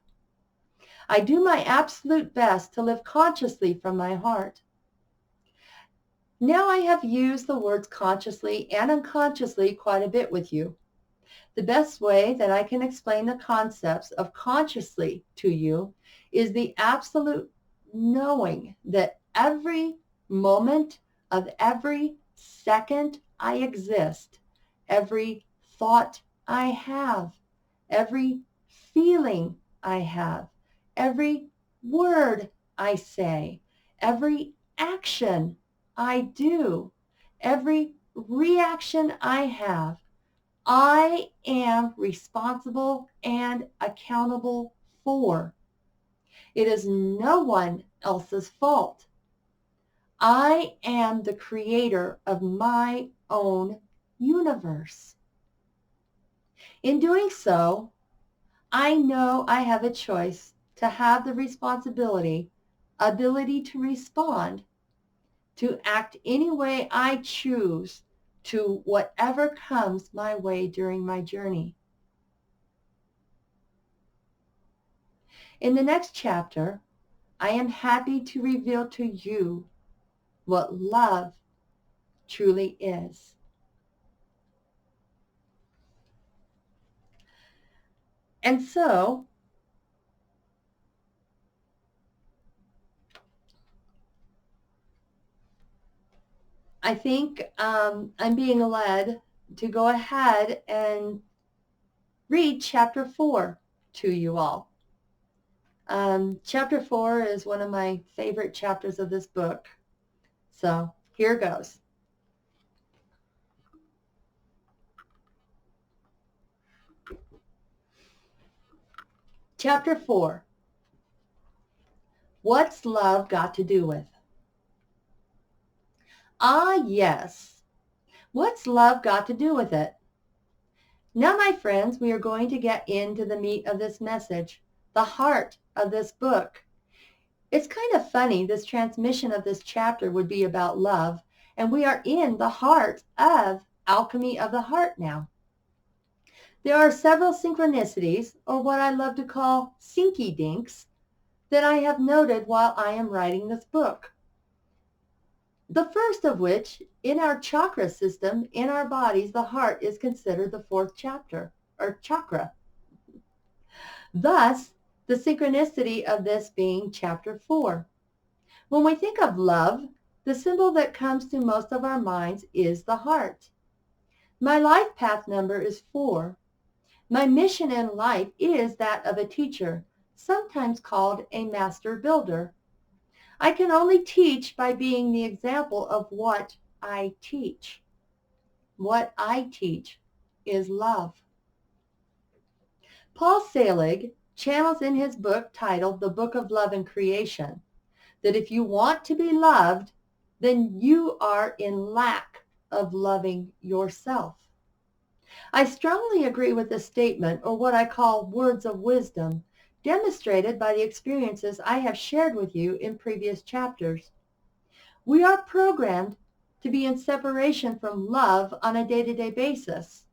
I do my absolute best to live consciously from my heart. Now I have used the words consciously and unconsciously quite a bit with you. The best way that I can explain the concepts of consciously to you is the absolute knowing that every moment of every second I exist, every thought I have, every feeling I have, every word I say, every action I do, every reaction I have, I am responsible and accountable for. It is no one else's fault. I am the creator of my own universe. In doing so, I know I have a choice to have the responsibility, ability to respond, to act any way I choose to whatever comes my way during my journey. In the next chapter, I am happy to reveal to you what love truly is. And so, I think I'm being led to go ahead and read chapter 4 to you all. Chapter 4 is one of my favorite chapters of this book. So here goes. Chapter 4. What's love got to do with? Ah, yes. What's love got to do with it? Now, my friends, we are going to get into the meat of this message, the heart of this book. It's kind of funny, this transmission of this chapter would be about love, and we are in the heart of Alchemy of the Heart now. There are several synchronicities, or what I love to call sinky dinks, that I have noted while I am writing this book. The first of which, in our chakra system, in our bodies, the heart is considered the fourth chapter, or chakra. Thus, the synchronicity of this being chapter 4. When we think of love, The symbol that comes to most of our minds is the heart. My life path number is 4. My mission in life is that of a teacher, sometimes called a master builder. I can only teach by being the example of what I teach. What I teach is love. Paul Selig channels in his book titled The Book of Love and Creation that if you want to be loved, then you are in lack of loving yourself. I strongly agree with this statement, or what I call words of wisdom, demonstrated by the experiences I have shared with you in previous chapters. We are programmed to be in separation from love on a day-to-day basis.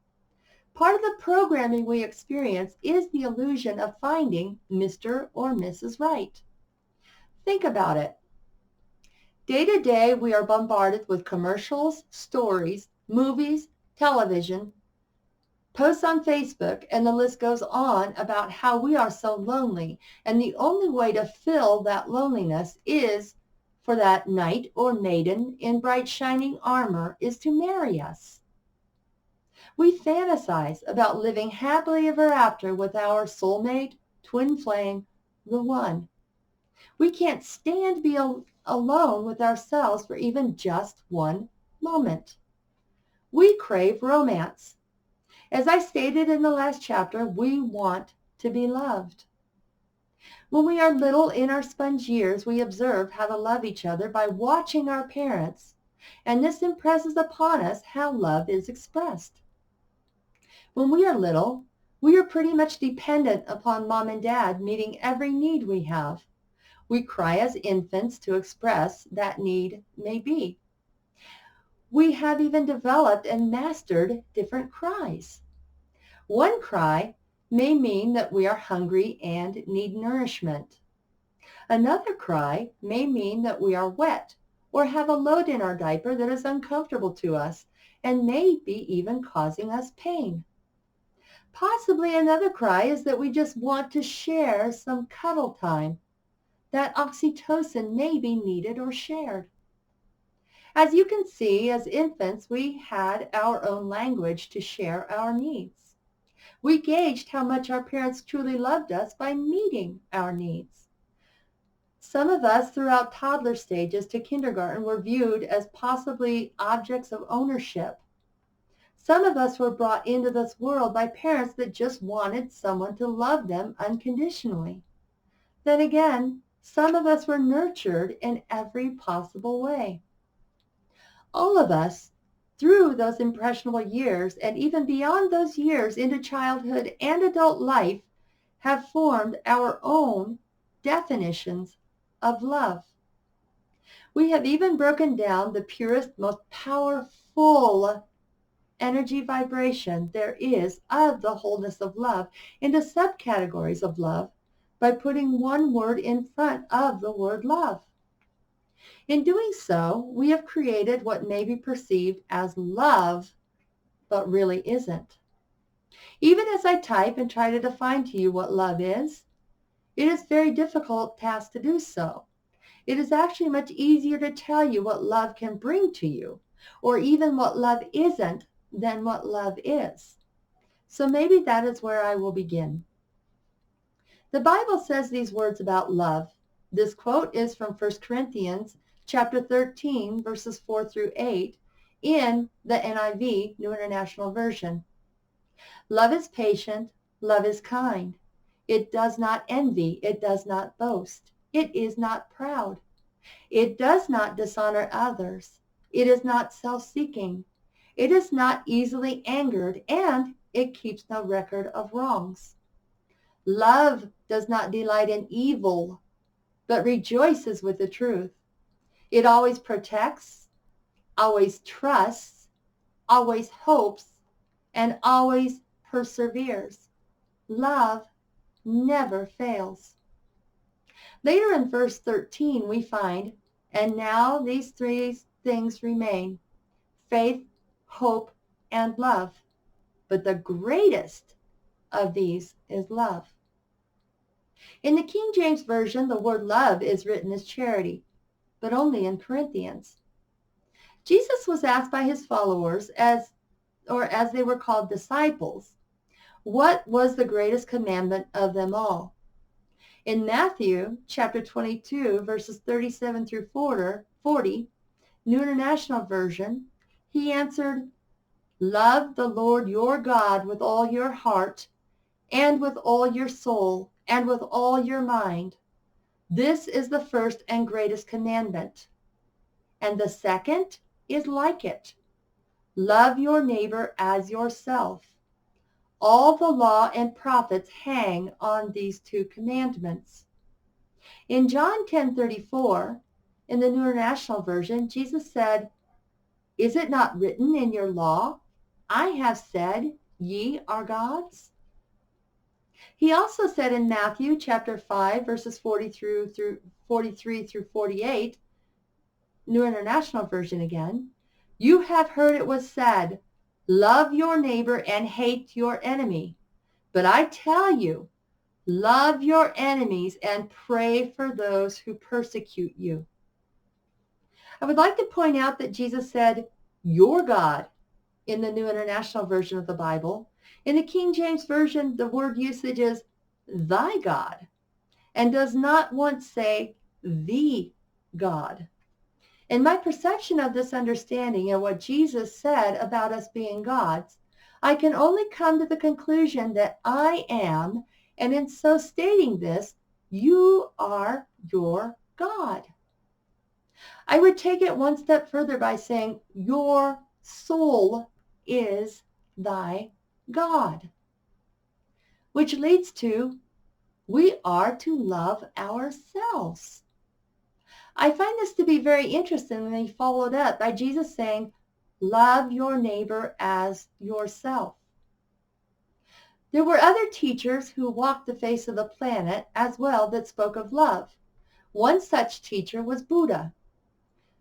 Part of the programming we experience is the illusion of finding Mr. or Mrs. Right. Think about it. Day to day, we are bombarded with commercials, stories, movies, television, posts on Facebook, and the list goes on about how we are so lonely, and the only way to fill that loneliness is for that knight or maiden in bright shining armor is to marry us. We fantasize about living happily ever after with our soulmate, twin flame, the one. We can't stand to be alone with ourselves for even just one moment. We crave romance. As I stated in the last chapter, we want to be loved. When we are little in our sponge years, we observe how to love each other by watching our parents, and this impresses upon us how love is expressed. When we are little, we are pretty much dependent upon mom and dad meeting every need we have. We cry as infants to express that need may be. We have even developed and mastered different cries. One cry may mean that we are hungry and need nourishment. Another cry may mean that we are wet or have a load in our diaper that is uncomfortable to us and may be even causing us pain. Possibly another cry is that we just want to share some cuddle time. That oxytocin may be needed or shared. As you can see, as infants, we had our own language to share our needs. We gauged how much our parents truly loved us by meeting our needs. Some of us throughout toddler stages to kindergarten were viewed as possibly objects of ownership. Some of us were brought into this world by parents that just wanted someone to love them unconditionally. Then again, some of us were nurtured in every possible way. All of us, through those impressionable years and even beyond those years into childhood and adult life, have formed our own definitions of love. We have even broken down the purest, most powerful energy vibration there is of the wholeness of love into subcategories of love by putting one word in front of the word love. In doing so, we have created what may be perceived as love, but really isn't. Even as I type and try to define to you what love is, it is a very difficult task to do so. It is actually much easier to tell you what love can bring to you, or even what love isn't, than what love is. So maybe that is where I will begin. The Bible says these words about love. This quote is from 1 Corinthians chapter 13, verses 4 through 8 in the NIV, New International Version. Love is patient, love is kind. It does not envy, it does not boast. It is not proud. It does not dishonor others. It is not self-seeking. It is not easily angered, and it keeps no record of wrongs. Love does not delight in evil, but rejoices with the truth. It always protects, always trusts, always hopes, and always perseveres. Love never fails. Later in verse 13 we find, and now these three things remain, faith, hope, and love. But the greatest of these is love. In the King James Version, the word love is written as charity, but only in Corinthians. Jesus was asked by his followers, as they were called disciples, what was the greatest commandment of them all? In Matthew chapter 22, verses 37 through 40, New International Version, he answered, "Love the Lord your God with all your heart and with all your soul and with all your mind. This is the first and greatest commandment. And the second is like it. Love your neighbor as yourself. All the law and prophets hang on these two commandments." In John 10:34, in the New International Version, Jesus said, "Is it not written in your law, I have said, ye are gods?" He also said in Matthew chapter 5, verses 43 through 48, New International Version again, "You have heard it was said, love your neighbor and hate your enemy. But I tell you, love your enemies and pray for those who persecute you." I would like to point out that Jesus said, "your God," in the New International Version of the Bible. In the King James Version, the word usage is "thy God," and does not once say "the God." In my perception of this understanding and what Jesus said about us being gods, I can only come to the conclusion that I am, and in so stating this, you are your God. I would take it one step further by saying your soul is thy God, which leads to we are to love ourselves. I find this to be very interestingly followed up by Jesus saying, love your neighbor as yourself. There were other teachers who walked the face of the planet as well that spoke of love. One such teacher was Buddha.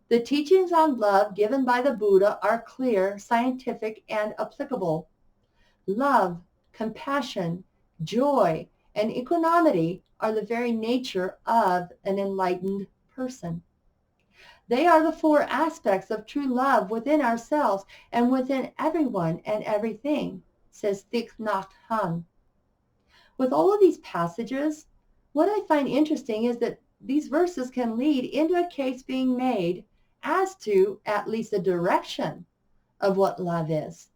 The teachings on love given by the Buddha are clear, scientific, and applicable. Love, compassion, joy, and equanimity are the very nature of an enlightened person. They are the four aspects of true love within ourselves and within everyone and everything, says Thich Nhat Hanh. With all of these passages, what I find interesting is that these verses can lead into a case being made as to at least a direction of what love is.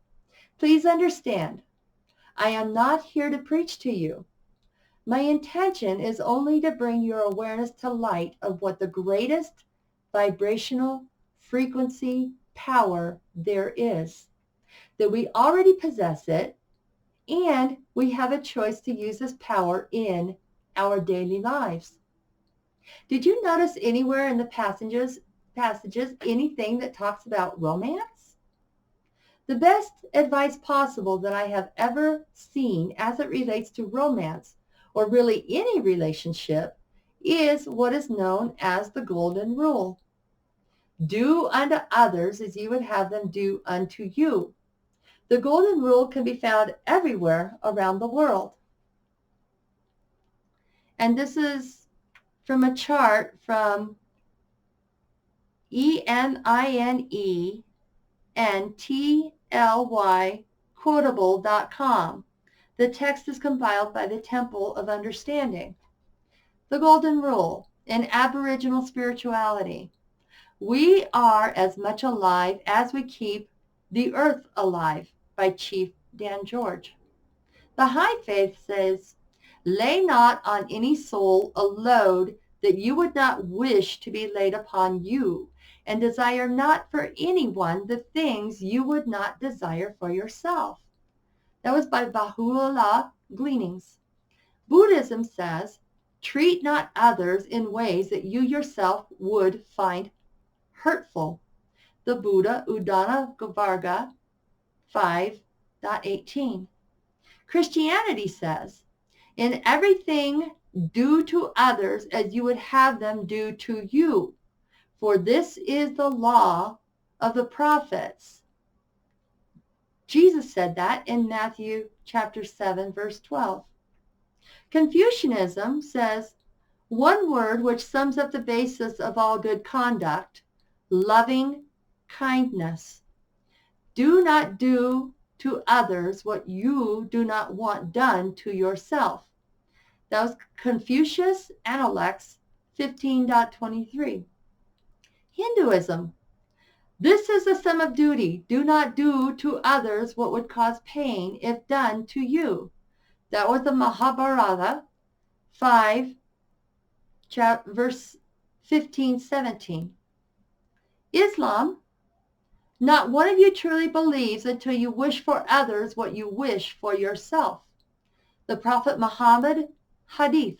Please understand, I am not here to preach to you. My intention is only to bring your awareness to light of what the greatest vibrational frequency power there is, that we already possess it, and we have a choice to use this power in our daily lives. Did you notice anywhere in the passages anything that talks about romance? The best advice possible that I have ever seen as it relates to romance, or really any relationship, is what is known as the golden rule. Do unto others as you would have them do unto you. The golden rule can be found everywhere around the world. And this is from a chart from ENINENTLY quotable.com. The text is compiled by the Temple of Understanding. The Golden Rule in Aboriginal Spirituality. We are as much alive as we keep the earth alive, by Chief Dan George. The High Faith says, lay not on any soul a load that you would not wish to be laid upon you, and desire not for anyone the things you would not desire for yourself. That was by Baha'u'llah Gleanings. Buddhism says, treat not others in ways that you yourself would find hurtful. The Buddha Udana Varga 5.18. Christianity says, in everything do to others as you would have them do to you, for this is the law of the prophets. Jesus said that in Matthew chapter 7, verse 12. Confucianism says, one word which sums up the basis of all good conduct, loving kindness. Do not do to others what you do not want done to yourself. That was Confucius Analects 15.23. Hinduism. This is the sum of duty. Do not do to others what would cause pain if done to you. That was the Mahabharata 5, verse 15, 17. Islam. Not one of you truly believes until you wish for others what you wish for yourself. The Prophet Muhammad Hadith.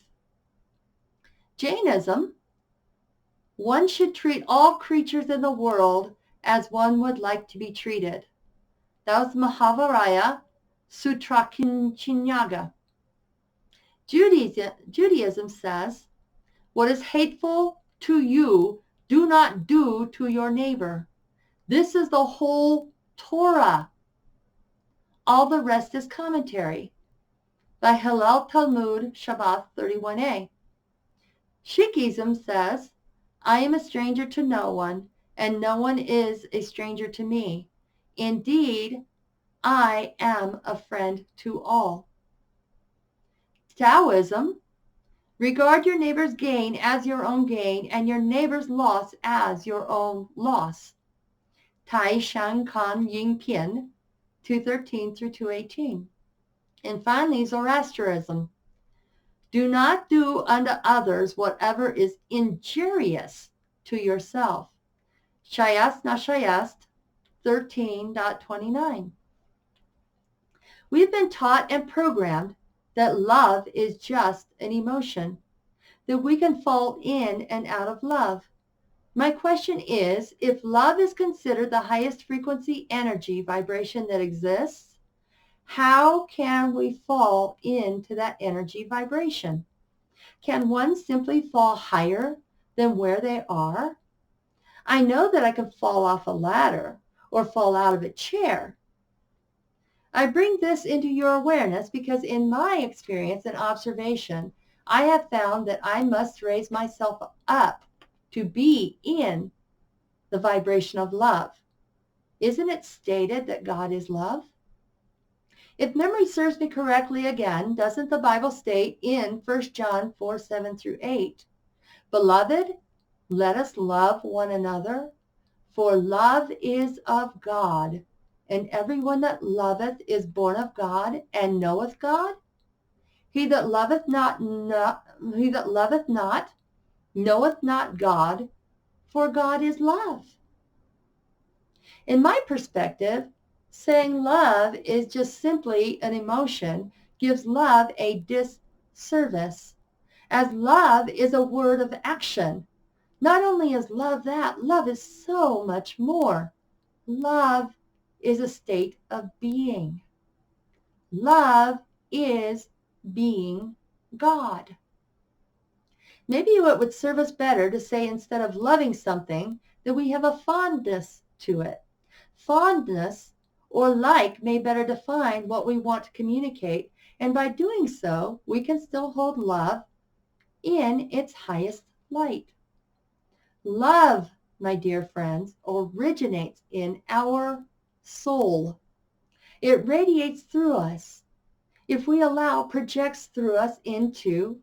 Jainism. One should treat all creatures in the world as one would like to be treated. That was Mahavajra Sutrakinyaga. Judaism says, what is hateful to you, do not do to your neighbor. This is the whole Torah. All the rest is commentary. By Hillel Talmud Shabbat 31a. Sikhism says, I am a stranger to no one, and no one is a stranger to me. Indeed, I am a friend to all. Taoism, regard your neighbor's gain as your own gain, and your neighbor's loss as your own loss. Tai Shan Kan Ying Pian, 213 through 218. And finally, Zoroastrianism. Do not do unto others whatever is injurious to yourself. Shayast Nashayast 13.29. We've been taught and programmed that love is just an emotion, that we can fall in and out of love. My question is, if love is considered the highest frequency energy vibration that exists, how can we fall into that energy vibration? Can one simply fall higher than where they are? I know that I can fall off a ladder or fall out of a chair. I bring this into your awareness because in my experience and observation, I have found that I must raise myself up to be in the vibration of love. Isn't it stated that God is love? If memory serves me correctly again, doesn't the Bible state in 1 John 4, 7 through 8, Beloved, let us love one another, for love is of God, and everyone that loveth is born of God and knoweth God. He that loveth not knoweth not God, for God is love. In my perspective, saying love is just simply an emotion gives love a disservice, as love is a word of action. Not only is love that, love is so much more. Love is a state of being. Love is being God. Maybe it would serve us better to say instead of loving something that we have a fondness to it. Fondness or like may better define what we want to communicate, and by doing so, we can still hold love in its highest light. Love, my dear friends, originates in our soul. It radiates through us. If we allow, projects through us into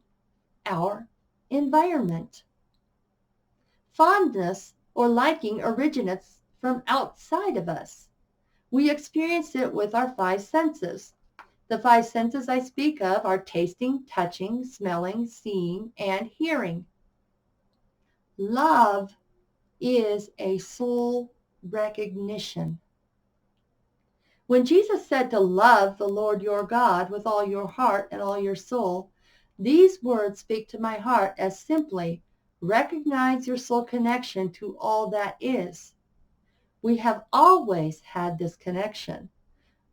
our environment. Fondness or liking originates from outside of us. We experience it with our five senses. The five senses I speak of are tasting, touching, smelling, seeing, and hearing. Love is a soul recognition. When Jesus said to love the Lord your God with all your heart and all your soul, these words speak to my heart as simply recognize your soul connection to all that is. We have always had this connection.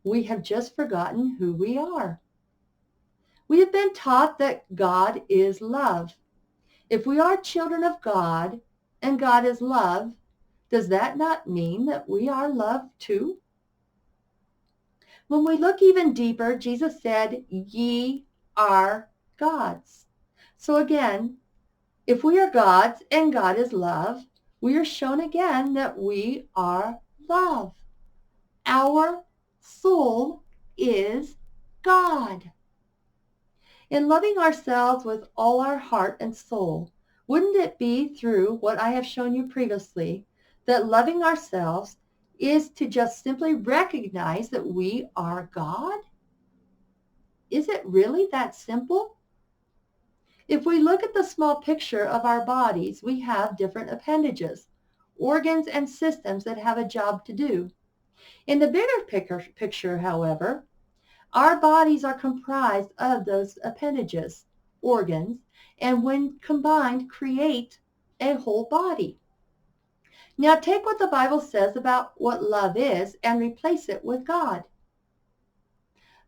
We have just forgotten who we are. We have been taught that God is love. If we are children of God and God is love, does that not mean that we are love too? When we look even deeper, Jesus said, ye are gods. So again, if we are gods and God is love, we are shown again that we are love. Our soul is God. In loving ourselves with all our heart and soul, wouldn't it be through what I have shown you previously that loving ourselves is to just simply recognize that we are God? Is it really that simple? If we look at the small picture of our bodies, we have different appendages, organs and systems that have a job to do. In the bigger picture, however, our bodies are comprised of those appendages, organs, and when combined create a whole body. Now take what the Bible says about what love is and replace it with God.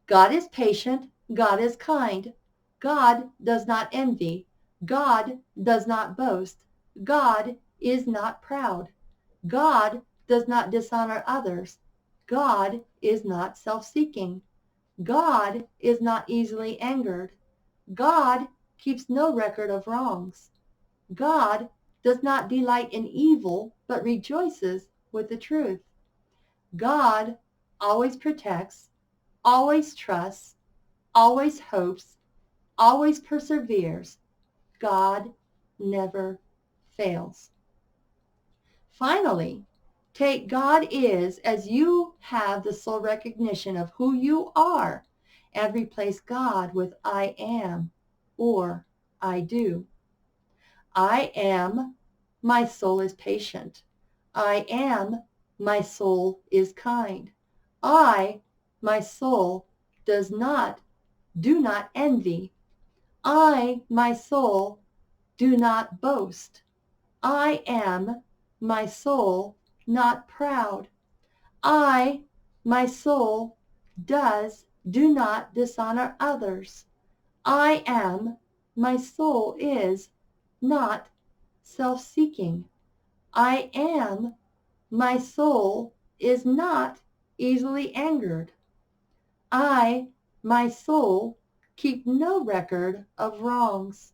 God is patient. God is kind. God does not envy. God does not boast. God is not proud. God does not dishonor others. God is not self-seeking. God is not easily angered. God keeps no record of wrongs. God does not delight in evil, but rejoices with the truth. God always protects, always trusts, always hopes, always perseveres. God never fails. Finally, take God is as you have the soul recognition of who you are and replace God with I am or I do. I am, my soul is patient. I am, my soul is kind. I, my soul, do not envy. I, my soul, do not boast. I am, my soul, not proud. I, my soul, do not dishonor others. I am, my soul is not self-seeking. I am, my soul is not easily angered. I, my soul, keep no record of wrongs.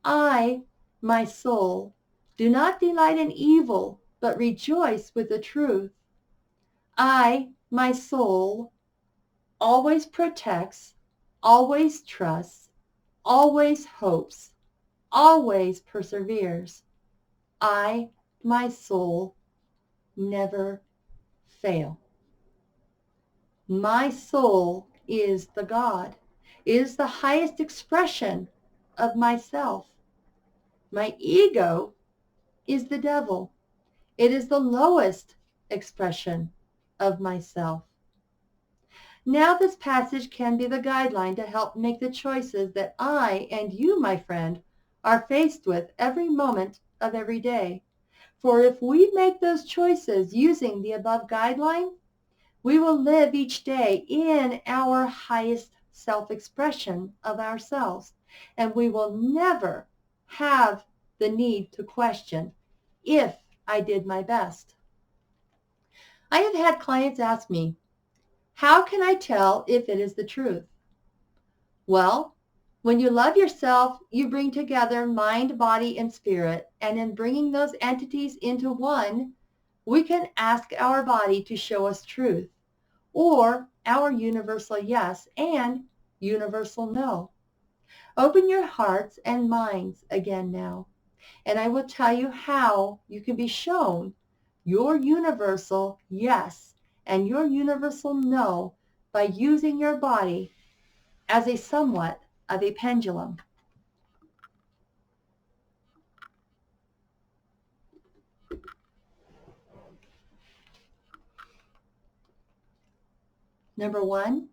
I, my soul, do not delight in evil, but rejoice with the truth. I, my soul, always protects, always trusts, always hopes, always perseveres. I, my soul, never fail. My soul is the God, is the highest expression of myself. My ego is the devil. It is the lowest expression of myself. Now this passage can be the guideline to help make the choices that I and you, my friend, are faced with every moment of every day. For if we make those choices using the above guideline, we will live each day in our highest self-expression of ourselves, and we will never have the need to question if I did my best. I have had clients ask me, how can I tell if it is the truth? Well, when you love yourself, you bring together mind, body, and spirit, and in bringing those entities into one, we can ask our body to show us truth, or our universal yes and universal no. Open your hearts and minds again now, and I will tell you how you can be shown your universal yes and your universal no by using your body as a somewhat of a pendulum. Number one,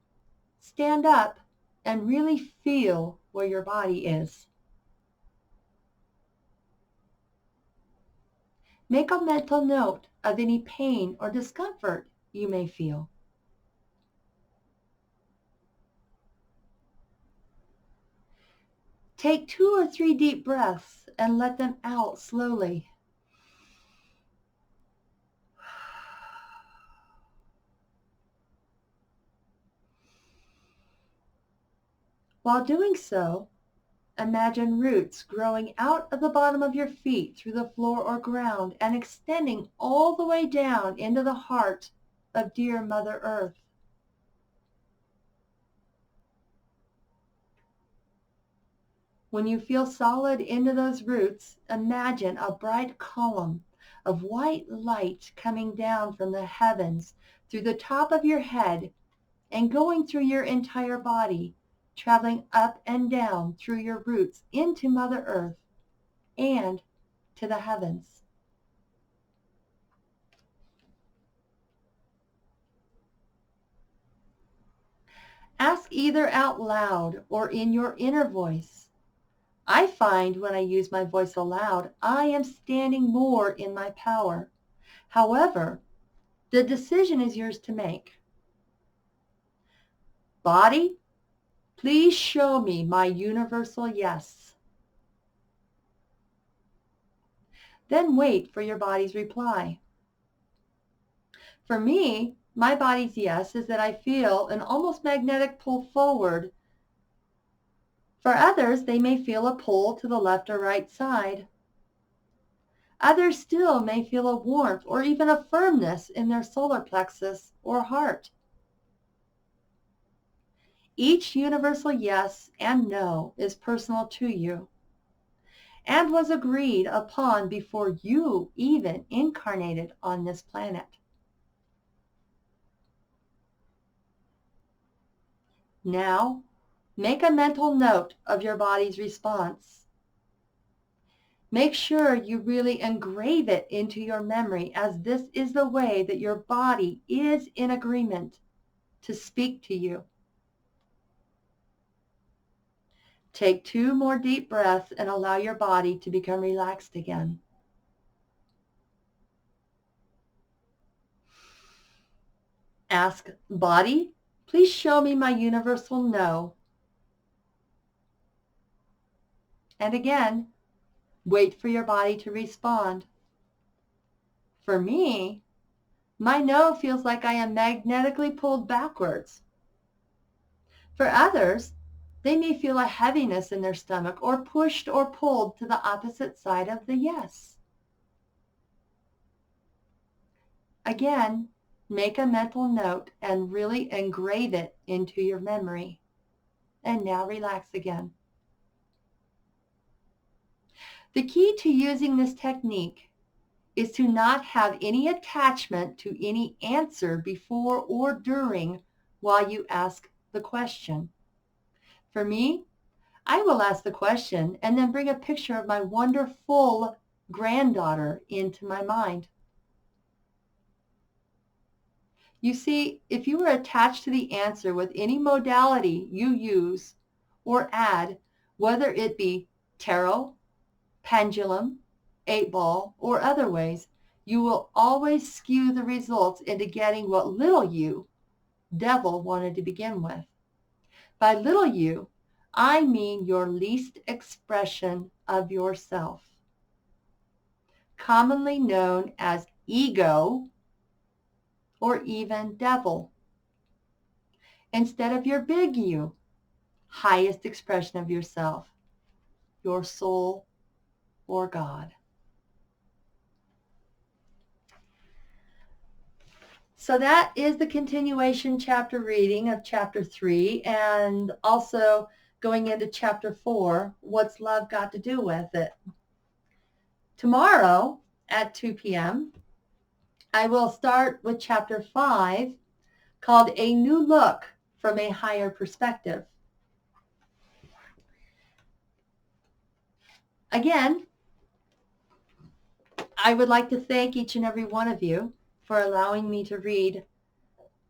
stand up and really feel where your body is. Make a mental note of any pain or discomfort you may feel. Take 2 or 3 deep breaths and let them out slowly. While doing so, Imagine roots growing out of the bottom of your feet through the floor or ground and extending all the way down into the heart of dear Mother Earth. When you feel solid into those roots, imagine a bright column of white light coming down from the heavens through the top of your head and going through your entire body, traveling up and down through your roots into Mother Earth and to the heavens. Ask either out loud or in your inner voice. I find when I use my voice aloud, I am standing more in my power. However, the decision is yours to make. Body, please show me my universal yes. Then wait for your body's reply. For me, my body's yes is that I feel an almost magnetic pull forward. For others, they may feel a pull to the left or right side. Others still may feel a warmth or even a firmness in their solar plexus or heart. Each universal yes and no is personal to you and was agreed upon before you even incarnated on this planet. Now, make a mental note of your body's response. Make sure you really engrave it into your memory, as this is the way that your body is in agreement to speak to you. Take 2 more deep breaths and allow your body to become relaxed again. Ask, body, please show me my universal no. And again, wait for your body to respond. For me, my no feels like I am magnetically pulled backwards. For others, they may feel a heaviness in their stomach or pushed or pulled to the opposite side of the yes. Again, make a mental note and really engrave it into your memory. And now relax again. The key to using this technique is to not have any attachment to any answer before or during while you ask the question. For me, I will ask the question and then bring a picture of my wonderful granddaughter into my mind. You see, if you are attached to the answer with any modality you use or add, whether it be tarot, pendulum, 8-ball, or other ways, you will always skew the results into getting what little you, devil, wanted to begin with. By little you, I mean your least expression of yourself, commonly known as ego or even devil, instead of your big you, highest expression of yourself, your soul or God. So that is the continuation chapter reading of chapter 3, and also going into chapter 4, what's love got to do with it? Tomorrow at 2 p.m., I will start with chapter 5, called A New Look from a Higher Perspective. Again, I would like to thank each and every one of you for allowing me to read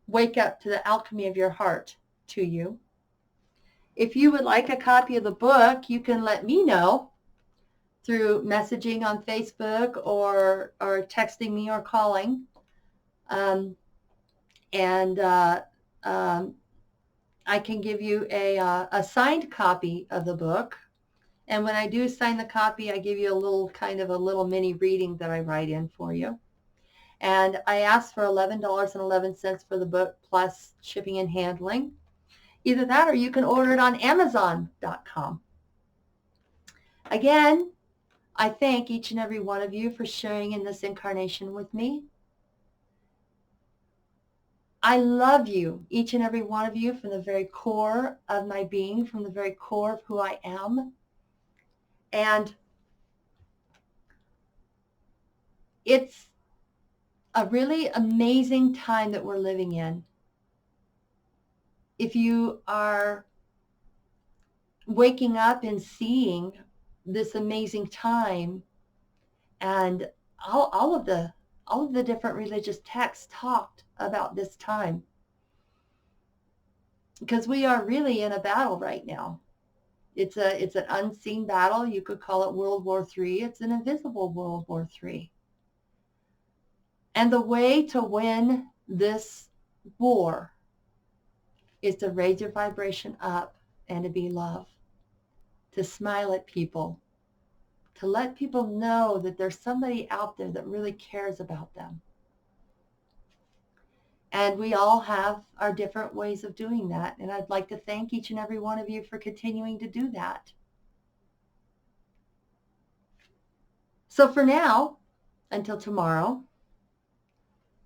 Wake Up to the Alchemy of Your Heart to you. If you would like a copy of the book, you can let me know through messaging on Facebook or texting me or calling. I can give you a signed copy of the book. And when I do sign the copy, I give you a little mini reading that I write in for you. And I ask for $11.11 for the book plus shipping and handling. Either that or you can order it on Amazon.com. Again, I thank each and every one of you for sharing in this incarnation with me. I love you, each and every one of you, from the very core of my being, from the very core of who I am. And it's a really amazing time that we're living in. If you are waking up and seeing this amazing time, and all of the different religious texts talked about this time, because we are really in a battle right now. It's an unseen battle. You could call it World War III. It's an invisible World War III. And the way to win this war is to raise your vibration up and to be love, to smile at people, to let people know that there's somebody out there that really cares about them. And we all have our different ways of doing that. And I'd like to thank each and every one of you for continuing to do that. So for now, until tomorrow,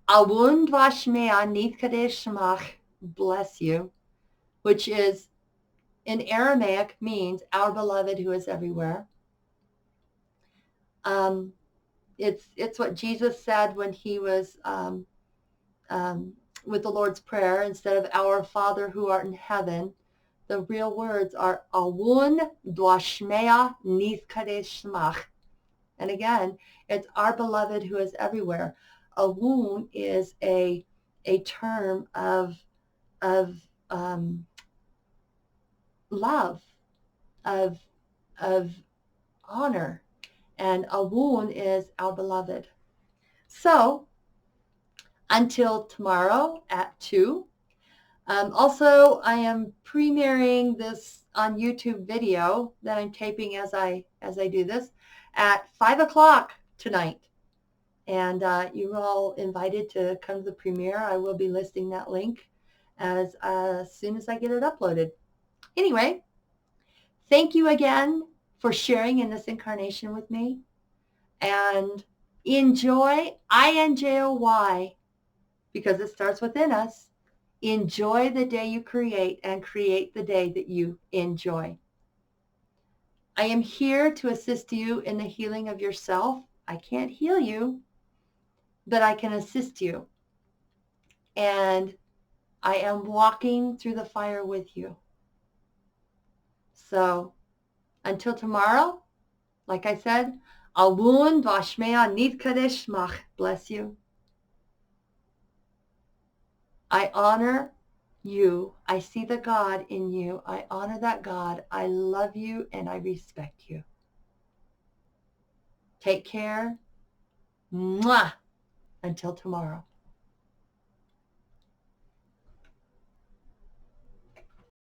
Awund Vashmea Nithkadesh Shmach, bless you, which is in Aramaic means our beloved who is everywhere. It's what Jesus said when he was with the Lord's Prayer. Instead of our Father who art in heaven, the real words are Awun Dwashmea Nithkadesh Shmach. And again, it's our beloved who is everywhere. Awun is a term of love, of honor, and Awun is our beloved. So until tomorrow at 2. Also, I am premiering this on YouTube video that I'm taping as I do this at 5 o'clock tonight. And you're all invited to come to the premiere. I will be listing that link as soon as I get it uploaded. Anyway, thank you again for sharing in this incarnation with me. And enjoy, INJOY, because it starts within us. Enjoy the day you create and create the day that you enjoy. I am here to assist you in the healing of yourself. I can't heal you, but I can assist you. And I am walking through the fire with you. So until tomorrow, like I said, Awun Vashmea Nithkadesh Shmach, bless you. I honor you. I see the God in you. I honor that God. I love you and I respect you. Take care. Mwah. Until tomorrow.